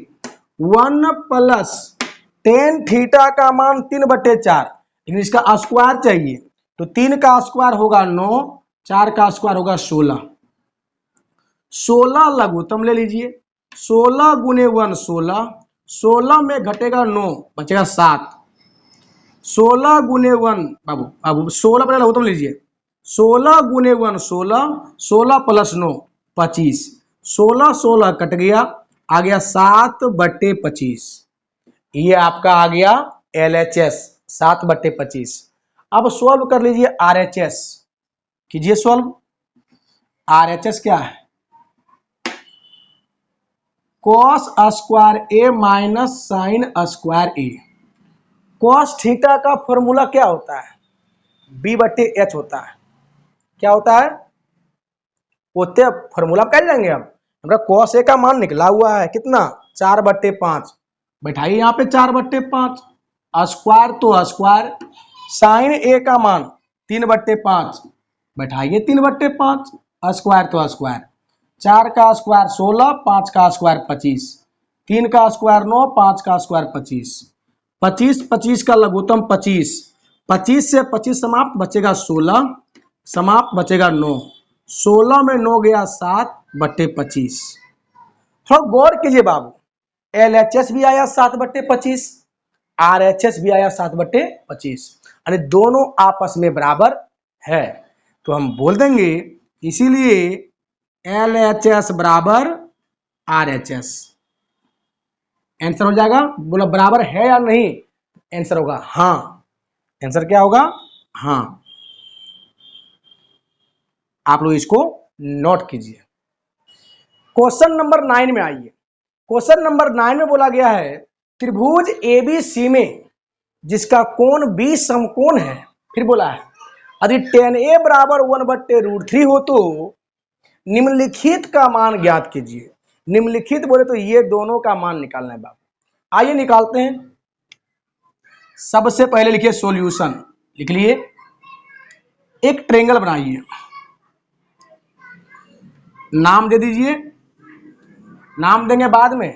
1 + tan थीटा का मान 3/4, लेकिन इसका स्क्वायर चाहिए, तो 3 का स्क्वायर होगा 9, 4 का स्क्वायर होगा 16, 16 लघुत्तम ले लीजिए, 16 गुने 1 16, 16 में घटेगा 9 बचेगा 7, 16 गुने 1 बाबू 16 पर लघुत्तम लीजिए, 16 गुने 1 16, 16 प्लस 9 25, 16 16 कट गया, आ गया 7/25। ये आपका आ गया LHS 7/25। अब सॉल्व कर लीजिए RHS, कीजिए सॉल्व। RHS क्या है? कॉस स्क्वायर ए माइनस साइन स्क्वायर ए। कॉस थीटा का फॉर्मूला क्या होता है? B/H होता है। क्या होता है? होते फॉर्मूला कर लेंगे। अब हमारा कॉस ए का मान निकला हुआ है कितना? 4/5। बैठाइए यहाँ पे 4/5। स्क्वायर तो स्क्वायर, साइन ए का मान 3/5, बैठाइए 3/5। स्क्वायर तो स्क्वायर, 4 का स्क्वायर 16, 5 का स्क्वायर 25, 3 का स्क्वायर 9, 5 का स्क्वायर 25, 25 25 का लघुत्तम 25, 25 से 25 समाप्त बचेगा 16, समाप्त बचेगा 9, 16 में 9 गया 7/25। थोड़ा गौर कीजिए बाबू, LHS भी आया 7/25, RHS भी आया 7/25, अरे दोनों आपस में बराबर है, तो हम बोल देंगे इसीलिए LHS बराबर RHS। आंसर हो जाएगा। बोला बराबर है या नहीं? आंसर होगा हाँ। आंसर क्या होगा? हाँ। आप लोग इसको नोट कीजिए। क्वेश्चन नंबर 9 में आइए। क्वेश्चन नंबर 9 में बोला गया है त्रिभुज ABC में जिसका कोण B समकोण है। फिर बोला है यदि tan A बराबर 1/√3 हो तो निम्नलिखित का मान ज्ञात कीजिए। निम्नलिखित बोले तो ये दोनों का मान निकालना है बाबू। आइए निकालते हैं। सबसे पहले लिखिए सॉल्यूशन, लिख लिए। एक ट्रायंगल बनाइए, नाम दे दीजिए। नाम देंगे बाद में,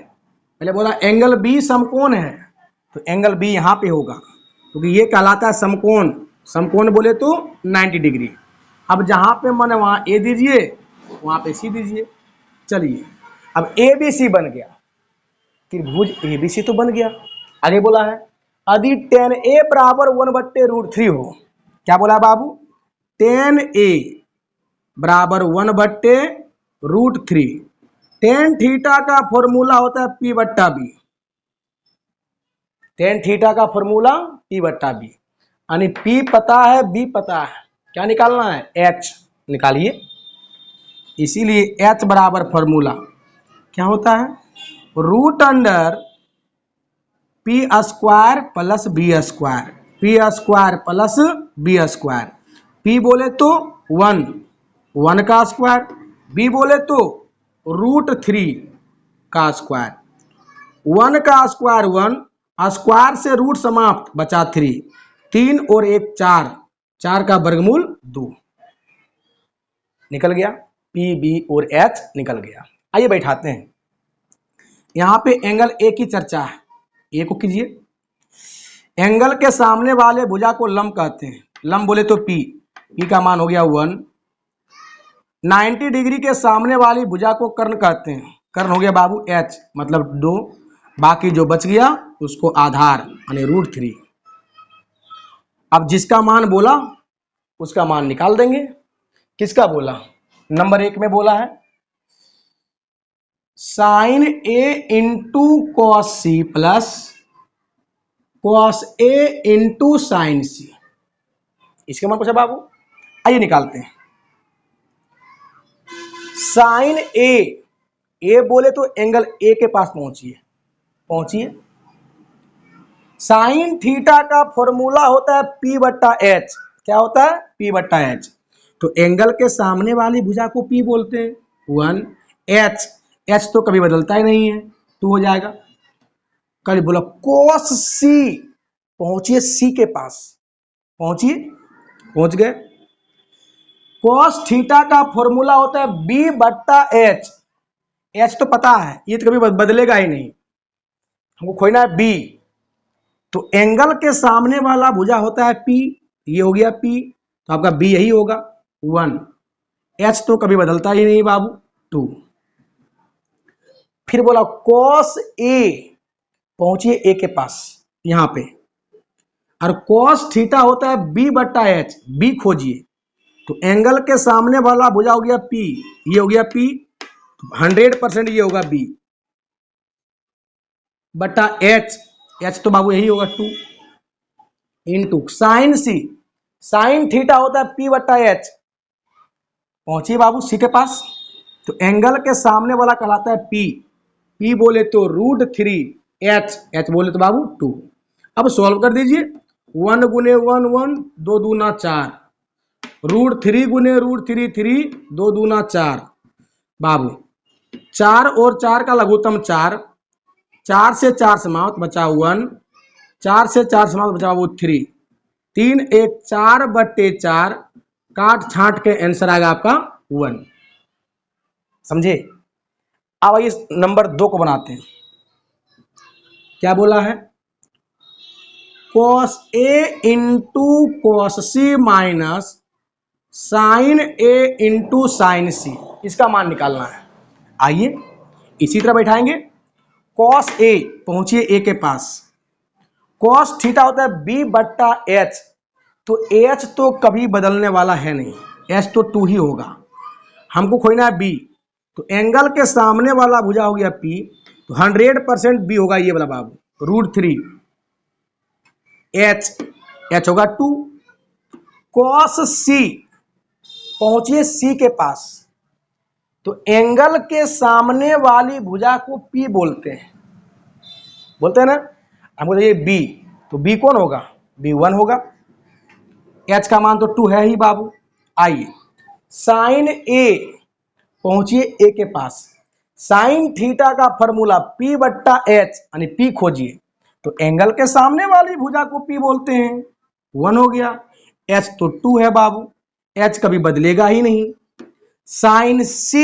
पहले बोला एंगल B समकोण है, तो एंगल B यहां पे होगा क्योंकि ये कहलाता है समकोण। समकोण बोले तो 90 डिग्री। अब जहां पे मन है वहां A दीजिए, वहां पे C दीजिए। चलिए अब ABC बन गया, त्रिभुज ABC तो बन गया। आगे बोला है यदि tan A बराबर 1/√3 हो। क्या बोला बाबू? tan A बराबर 1/√3। tan थीटा का फॉर्मूला होता है P/B। tan थीटा का फॉर्मूला P/B, यानी P पता है, B पता है, क्या निकालना है? H निकालिए। इसीलिए H बराबर फॉर्मूला क्या होता है? √Under P² plus B², P² plus B²। P बोले तो 1, 1 का स्क्वायर, B बोले तो √3 का स्क्वायर। 1 का स्क्वायर 1, स्क्वायर से रूट समाप्त बचा 3, 3 और 1 4, 4 का वर्गमूल 2 निकल गया। P B और H निकल गया। आइए बैठाते हैं। यहाँ पे एंगल A की चर्चा है, A को कीजिए। एंगल के सामने वाले भुजा को लंब कहते हैं। लंब बोले तो P, P का मान हो गया 1। 90 डिग्री के सामने वाली भुजा को कर्ण कहते हैं। कर्ण हो गया बाबू H, मतलब 2। बाकी जो बच गया उसको आधार यानी √3। अब जिसका मान बोला उसका मान निकाल देंगे। किसका बोला? नंबर 1 में बोला है sine A into cos C plus cos A into sine C। इसका मान पूछा बाबू, आइए निकालते हैं। साइन A बोले तो एंगल A के पास पहुंचिए, पहुंचिए। साइन थीटा का फॉर्मूला होता है P/H। क्या होता है? P/H। तो एंगल के सामने वाली भुजा को P बोलते हैं, 1। H तो कभी बदलता ही नहीं है, 2 हो जाएगा। कल बोला cos C, पहुंचिए C के पास, पहुंचिए, पहुंच गए। cos थीटा का फॉर्मूला होता है B/H। H तो पता है, ये तो कभी बदलेगा ही नहीं, हमको खोजना है B। तो एंगल के सामने वाला भुजा होता है P, ये हो गया P, तो आपका B यही होगा 1। H तो कभी बदलता ही नहीं बाबू, 2। फिर बोला cos A, पहुंचिए A के पास यहां पे, और cos थीटा होता है B/H, B खोजिए। तो एंगल के सामने वाला भुजा हो गया P, ये हो गया P, 100% ये होगा B बटा H, H तो बाबू यही होगा 2 into sine C, sine theta होता है P बटा H। पहुंचिए बाबू C के पास। तो एंगल के सामने वाला कहलाता है P, P बोले तो √3, H बोले तो बाबू 2। अब सॉल्व कर दीजिए, 1 गुने 1 1, 2 दूना 4, √3 गुने √3 3, 2 दूना 4 बाबू, 4 और 4 का लघुत्तम 4, 4 से 4 समाप्त बचा 1, 4 से 4 समाप्त बचा वो 3, 3 1 4 बटे 4, काट छांट के आंसर आएगा आपका 1। समझे? अब आइए नंबर 2 को बनाते हैं। क्या बोला है? cos A into cos C minus sine A into sine C, इसका मान निकालना है। आइए इसी तरह बैठाएंगे। cos A, पहुंचिए A के पास, cos थीटा होता है B बट्टा H, तो H तो कभी बदलने वाला है नहीं, H तो 2 ही होगा, हमको खोजना है B। तो एंगल के सामने वाला भुजा हो गया P, तो 100% B होगा ये वाला बाबू, √3 H होगा 2। cos C, पहुंचिए C के पास, तो एंगल के सामने वाली भुजा को P बोलते हैं, बोलते हैं ना। हमको ये B, तो B कौन होगा? B 1 होगा, H का मान तो 2 है ही बाबू। आइए साइन A, पहुंचिए A के पास, साइन थीटा का फॉर्मूला P बट्टा H यानी P खोजिए, तो एंगल के सामने वाली भुजा को P बोलते हैं, 1 हो गया। H तो 2 है बाबू, H कभी बदलेगा ही नहीं। साइन C,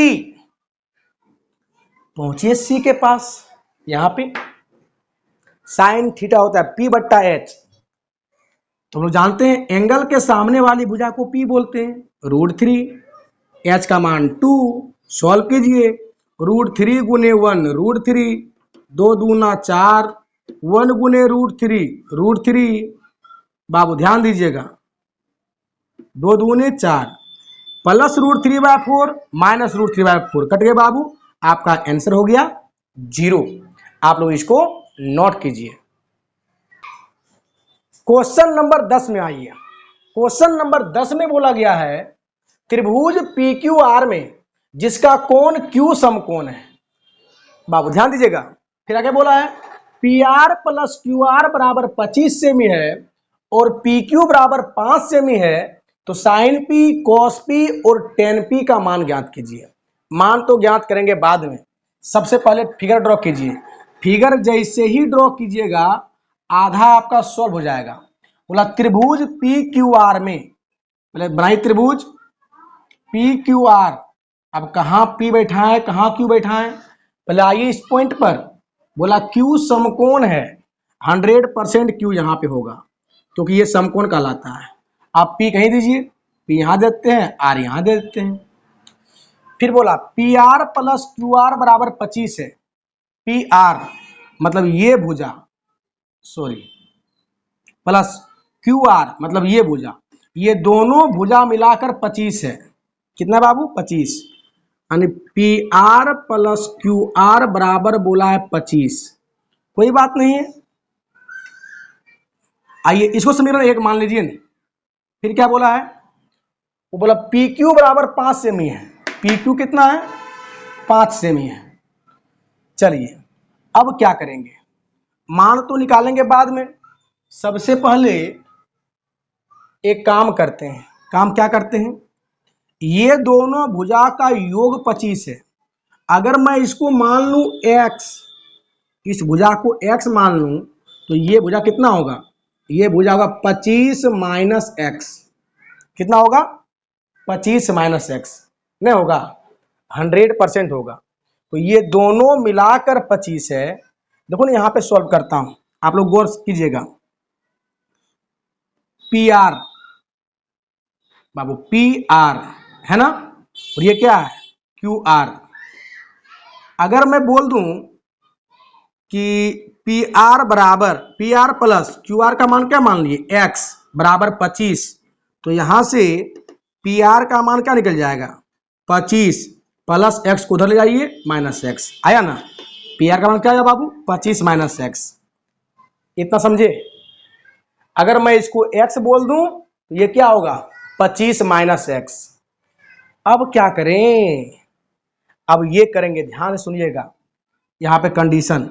पहुंचिए C के पास, यहां पे साइन थीटा होता है P बट्टा H, तो हम लोग जानते हैं एंगल के सामने वाली भुजा को P बोलते हैं, √3, H का मान 2, सॉल्व कीजिए, √3 गुने 1 √3, 2 दूना 4, 1 गुने √3 बाबू ध्यान दीजिएगा, 2 दूने 4, प्लस √3/4 माइनस √3/4 कट गए बाबू, आपका आंसर हो गया 0। आप लोग इसको नोट कीजिए। क्वेश्चन नंबर 10 में आइए। क्वेश्चन नंबर 10 में बोला गया है त्रिभुज PQR में जिसका कोण Q समकोण है। बाबू ध्यान दीजिएगा, फिर आगे बोला है PR प्लस QR बराबर 25 सेमी है और PQ बराबर 5 सेमी है, तो साइन P, cos P और tan P का मान ज्ञात कीजिए। मान तो ज्ञात करेंगे बाद में, सबसे पहले फिगर ड्रॉ कीजिए। फिगर जैसे ही ड्रॉ कीजिएगा आधा आपका सॉल्व हो जाएगा। बोला त्रिभुज PQR में, पहले बनाई त्रिभुज PQR, अब कहाँ P बैठा है कहाँ Q बैठा है, पहले आइए इस पॉइंट पर। बोला Q समकोण है, 100% Q यहाँ पे होगा क्योंकि ये समकोण कहलाता है। आप P कहीं दीजिए, P यहाँ देते हैं, R यहाँ दे देते हैं। फिर बोला PR प्लस QR बराबर 25 है, PR मतलब ये भुजा, सॉरी प्लस QR मतलब ये भुजा, ये दोनों भुजा मिलाकर 25 है। कितना बाबू? 25, यानी PR प्लस QR बराबर बोला है 25। कोई बात नहीं है, आइए इसको समीकरण 1 मान लीजिए। फिर क्या बोला है? वो बोला PQ बराबर 5 सेमी है। PQ कितना है? 5 सेमी है। चलिए अब क्या करेंगे, मान तो निकालेंगे बाद में, सबसे पहले एक काम करते हैं। काम क्या करते हैं? ये दोनों भुजा का योग 25 है। अगर मैं इसको मान लूं x, इस भुजा को x मान लूं, तो ये भुजा कितना होगा? ये भुजा होगा 25 माइनस x। कितना होगा? 25 माइनस x नहीं होगा, 100% होगा। तो ये दोनों मिलाकर 25 है। देखो ना यहाँ पे सॉल्व करता हूं, आप लोग गौर कीजिएगा। PR बाबू, PR है ना, और ये क्या है? QR। अगर मैं बोल दूं कि PR बराबर, PR प्लस QR का मान क्या मान लिए? X बराबर 25, तो यहां से पी आर का मान क्या निकल जाएगा 25 प्लस एक्स को उधर ले जाइए माइनस एक्स, आया ना। पी आर का मान क्या आया बाबू 25 माइनस एक्स, इतना समझे। अगर मैं इसको एक्स बोल दूं तो ये क्या होगा 25 माइनस एक्स। अब क्या करें, अब ये करेंगे, ध्यान से सुनिएगा। यहां पे कंडीशन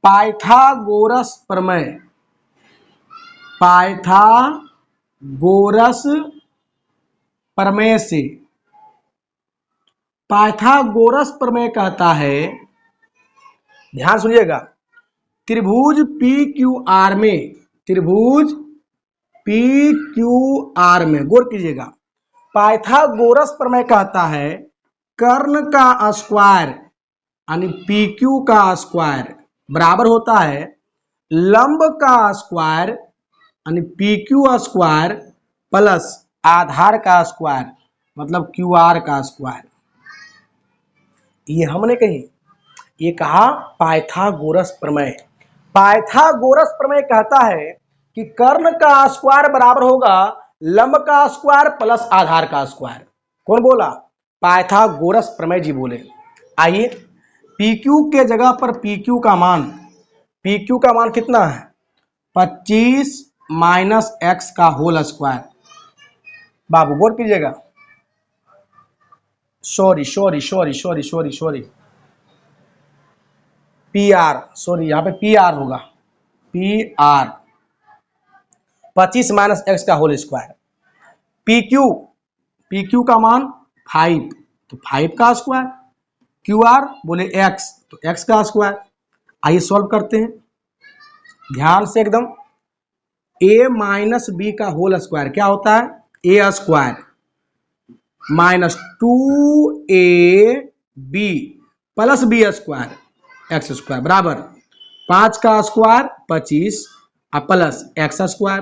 पाइथागोरस प्रमेय, पाइथागोरस प्रमेय से, पाइथागोरस प्रमेय कहता है, ध्यान सुनिएगा, त्रिभुज पी क्यू आर में, त्रिभुज पी क्यू आर में गौर कीजिएगा, पाइथागोरस प्रमेय कहता है कर्ण का स्क्वायर यानी पी क्यू का स्क्वायर बराबर होता है लंब का स्क्वायर यानी पी क्यू स्क्वायर प्लस आधार का स्क्वायर मतलब क्यू आर का स्क्वायर। ये हमने कही, ये कहा पाइथागोरस प्रमेय। पाइथागोरस प्रमेय कहता है कि कर्ण का स्क्वायर बराबर होगा लंब का स्क्वायर प्लस आधार का स्क्वायर। कौन बोला, पाइथागोरस प्रमेय जी बोले। आइए PQ के जगह पर PQ का मान, PQ का मान कितना है 25 माइनस एक्स का होल स्क्वायर। बाबू गौर कीजिएगा, sorry sorry sorry sorry sorry sorry PR, sorry यहाँ पे PR होगा, PR 25 माइनस एक्स का होल स्क्वायर। PQ का मान 5 तो 5 का स्क्वायर, QR बोले x तो x का स्क्वायर। आइए सॉल्व करते हैं ध्यान से एकदम। a माइनस बी का होल स्क्वायर क्या होता है a square minus 2ab plus B square x square बराबर 5 का स्क्वायर 25 और प्लस एक्स स्क्वायर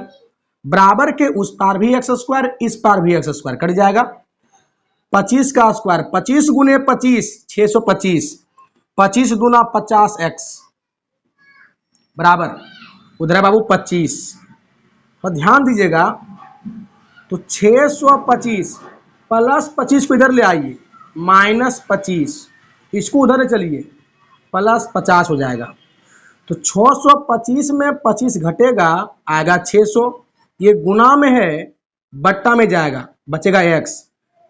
बराबर के उस पार भी एक्स स्क्वायर इस पार भी एक्स स्क्वायर कट जाएगा। 25 का स्क्वायर 25 गुने 25 625, 25 दूना 50x बराबर उधर है बाबू 25। और ध्यान दीजिएगा तो 625 प्लस 25 को इधर ले आइए माइनस 25, इसको उधर चलिए प्लस 50 हो जाएगा। तो 625 में 25 घटेगा आएगा 600, ये गुना में है बट्टा में जाएगा बचेगा x,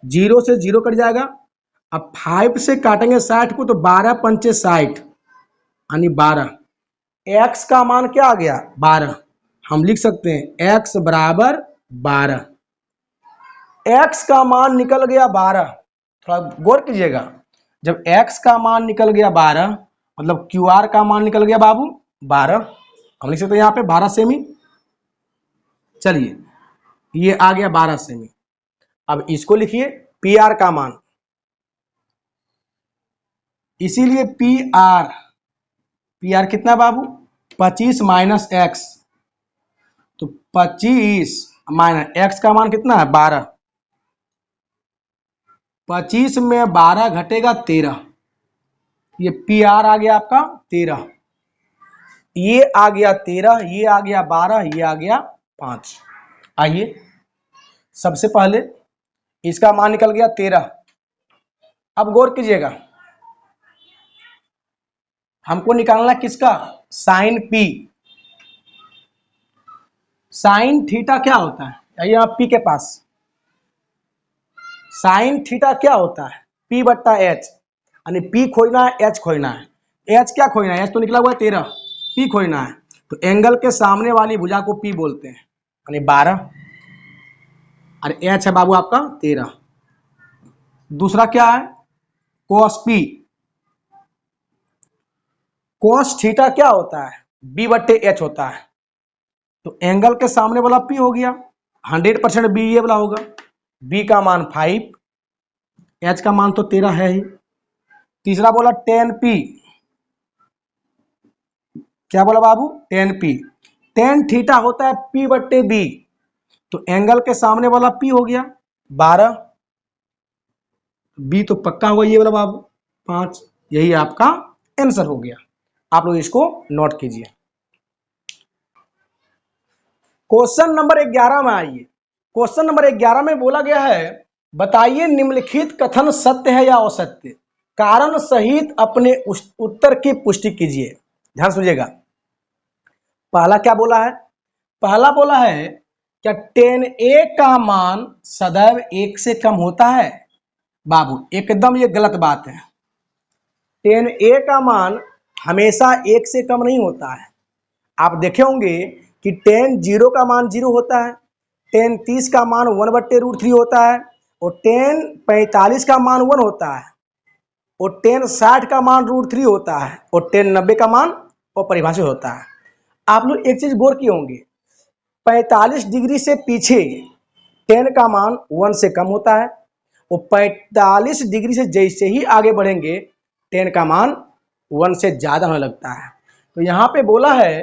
0 से 0 कट जाएगा। अब 5 से काटेंगे 60 को तो 12 पंचे 60 यानी 12, x का मान क्या आ गया 12। हम लिख सकते हैं x बराबर 12, x का मान निकल गया 12। थोड़ा गौर कीजिएगा, जब x का मान निकल गया 12 मतलब QR का मान निकल गया बाबू 12, हम लिख सकते हैं यहाँ पे 12 सेमी। चलिए ये आ गया 12 सेमी। अब इसको लिखिए PR का मान, इसीलिए PR कितना बाबू 25 माइनस एक्स, तो 25 माइनस एक्स का मान कितना है 12, 25 में 12 घटेगा 13, ये PR आ गया आपका 13, ये आ गया 13, ये आ गया 12, ये आ गया 5। आइए सबसे पहले इसका मान निकल गया 13। अब गौर कीजिएगा हमको निकालना किसका साइन P, साइन थीटा क्या होता है, आइए आप P के पास, साइन थीटा क्या होता है P बट्टा H, यानी P खोजना है H खोजना है। H क्या खोजना है, H तो निकला हुआ है 13, P खोजना है तो एंगल के सामने वाली भुजा को P बोलते हैं यानी 12 और H है बाबू आपका 13। दूसरा क्या है cos P, cos थीटा क्या होता है B बट्टे H होता है, तो एंगल के सामने वाला P हो गया 100% B ये वाला होगा, B का मान 5, H का मान तो 13 है ही। तीसरा बोला tan P, क्या बोला बाबू tan P, tan थीटा होता है P बट्टे B, तो एंगल के सामने वाला P हो गया 12, B तो पक्का हुआ ये वाला बाबू 5, यही आपका आंसर हो गया। आप लोग इसको नोट कीजिए। क्वेश्चन नंबर 11 में आइए, क्वेश्चन नंबर 11 में बोला गया है बताइए निम्नलिखित कथन सत्य है या असत्य। कारण सहित अपने उत्तर की पुष्टि कीजिए। ध्यान सुनिएगा। पहला क्या बोला है? पहला बोला है क्या 10a का मान सदैव 1 से कम होता है? बाबू एकदम ये गलत बात है। 10a का मान हमेशा 1 से कम नहीं होता है। आप देखे होंगे कि 10 0 का मान 0 होता है, 10 30 का मान 1/√3 होता है, और 10 45 का मान 1 होता है, और 10 60 का मान √3 होता है, और 10 90 का मान अपरिभाषित होता है। आप लोग एक चीज गौर किए होंगे, 45 डिग्री से पीछे 10 का मान 1 से कम होता है, और 45 डिग्री से जैसे ही आगे बढ़ेंगे 10 का मान 1 से ज्यादा होने लगता है। तो यहाँ पे बोला है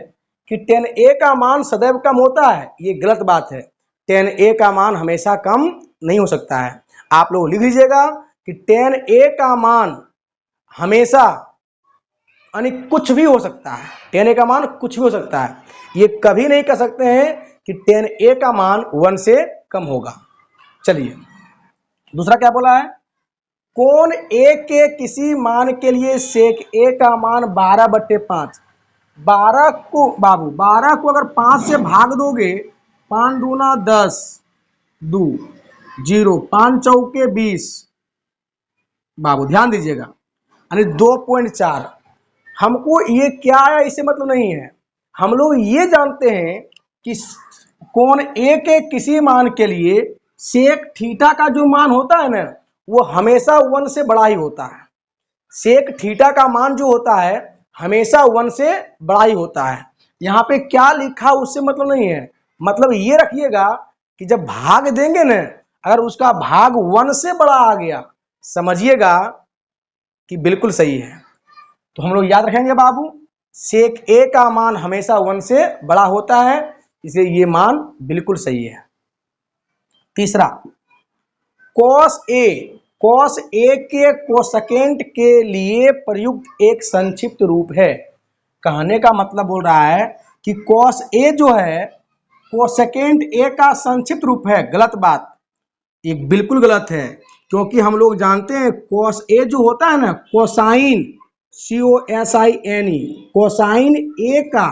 कि 10a का मान सदैव कम होता है, ये गलत बात है। 10a का मान हमेशा कम नहीं हो सकता है। आप लोग लिख लीजिएगा कि 10a का मान हमेशा यानी कुछ भी हो सकता है। 10a का मान कुछ भी हो सकता है, ये कभी नहीं कह सकते हैं कि 10a का मान 1 से कम होगा। चलिए दूसरा क्या बोला है? कोण a के किसी मान के लिए सेक a का मान 12/5। 12 को बाबू 12 को अगर 5 से भाग दोगे, 5 दूना 10, 2 0, 5 चौके 20। बाबू ध्यान दीजिएगा, यानी 2.4। हमको ये क्या है इससे मतलब नहीं है। हम लोग ये जानते हैं कि कोण a के किसी मान के लिए सेक थीटा का जो मान होता है ना, वो हमेशा 1 से बड़ा ही होता है। सेक थीटा का मान जो होता है हमेशा 1 से बड़ा ही होता है। यहाँ पे क्या लिखा उससे मतलब नहीं है। मतलब ये रखिएगा कि जब भाग देंगे ना, अगर उसका भाग 1 से बड़ा आ गया, समझिएगा कि बिल्कुल सही है। तो हम लोग याद रखेंगे बाबू, सेक a का मान हमेशा 1 से बड़ा होता है, इसलिए ये मान बिल्कुल सही है। तीसरा, कॉस ए के कोसेकेंट के लिए प्रयुक्त एक संक्षिप्त रूप है। कहने का मतलब बोल रहा है कि कॉस ए जो है कोसेकेंट ए का संक्षिप्त रूप है। गलत बात, ये बिल्कुल गलत है, क्योंकि हम लोग जानते हैं कॉस ए जो होता है ना, कोसाइन COSINE, कोसाइन ए का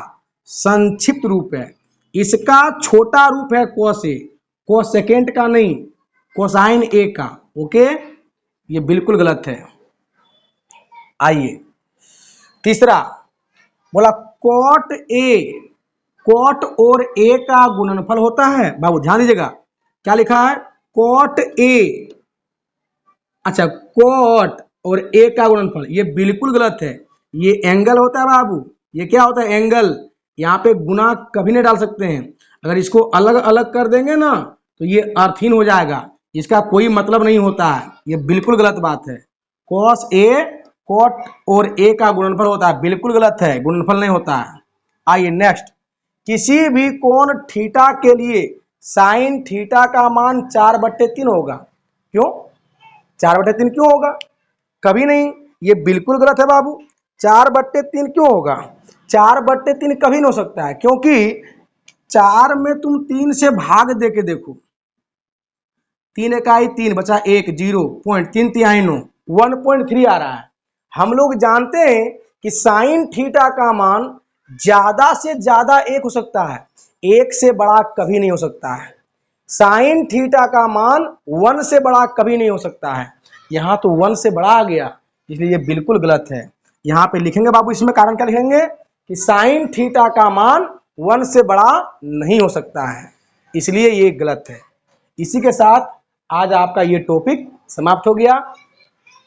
संक्षिप्त रूप है। इसका छोटा रूप है कॉस ए, कोसेकेंट का नहीं, कोसाइन ए का। ओके, ये बिल्कुल गलत है। आइए तीसरा बोला कॉट और ए का गुणनफल होता है। बाबू ध्यान दीजिएगा, क्या लिखा है? कॉट ए, अच्छा कॉट और ए का गुणनफल, ये बिल्कुल गलत है। ये एंगल होता है बाबू, ये क्या होता है? एंगल। यहाँ पे गुना कभी नहीं डाल सकते हैं। अगर इसको अलग अलग कर देंगे ना तो ये अर्थहीन हो जाएगा, इसका कोई मतलब नहीं होता है। ये बिल्कुल गलत बात है। कॉस ए कॉट और ए का गुणनफल होता है, बिल्कुल गलत है, गुणनफल नहीं होता है। आइए नेक्स्ट, किसी भी कोण थीटा के लिए साइन थीटा का मान 4/3 होगा। क्यों 4/3 क्यों होगा? कभी नहीं, ये बिल्कुल गलत है बाबू। 4/3 क्यों होगा? 4/3 कभी नहीं हो सकता है, क्योंकि 4 में तुम 3 से भाग दे के देखो, 3 इकाई 3 बचा 1, 0.3 1.3 आ रहा है। हम लोग जानते हैं कि साइन थीटा का मान ज्यादा से ज्यादा 1 हो सकता है, 1 से बड़ा कभी नहीं हो सकता है। साइन थीटा का मान 1 से बड़ा कभी नहीं हो सकता है। यहाँ तो 1 से बड़ा आ गया, इसलिए ये बिल्कुल गलत है। यहाँ पे लिखेंगे बाबू, इसमें कारण क्या लिखेंगे कि साइन थीटा का मान 1 से बड़ा नहीं हो सकता है, इसलिए ये गलत है। इसी के साथ आज आपका ये टॉपिक समाप्त हो गया।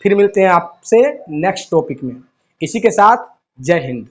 फिर मिलते हैं आपसे नेक्स्ट टॉपिक में। इसी के साथ जय हिंद।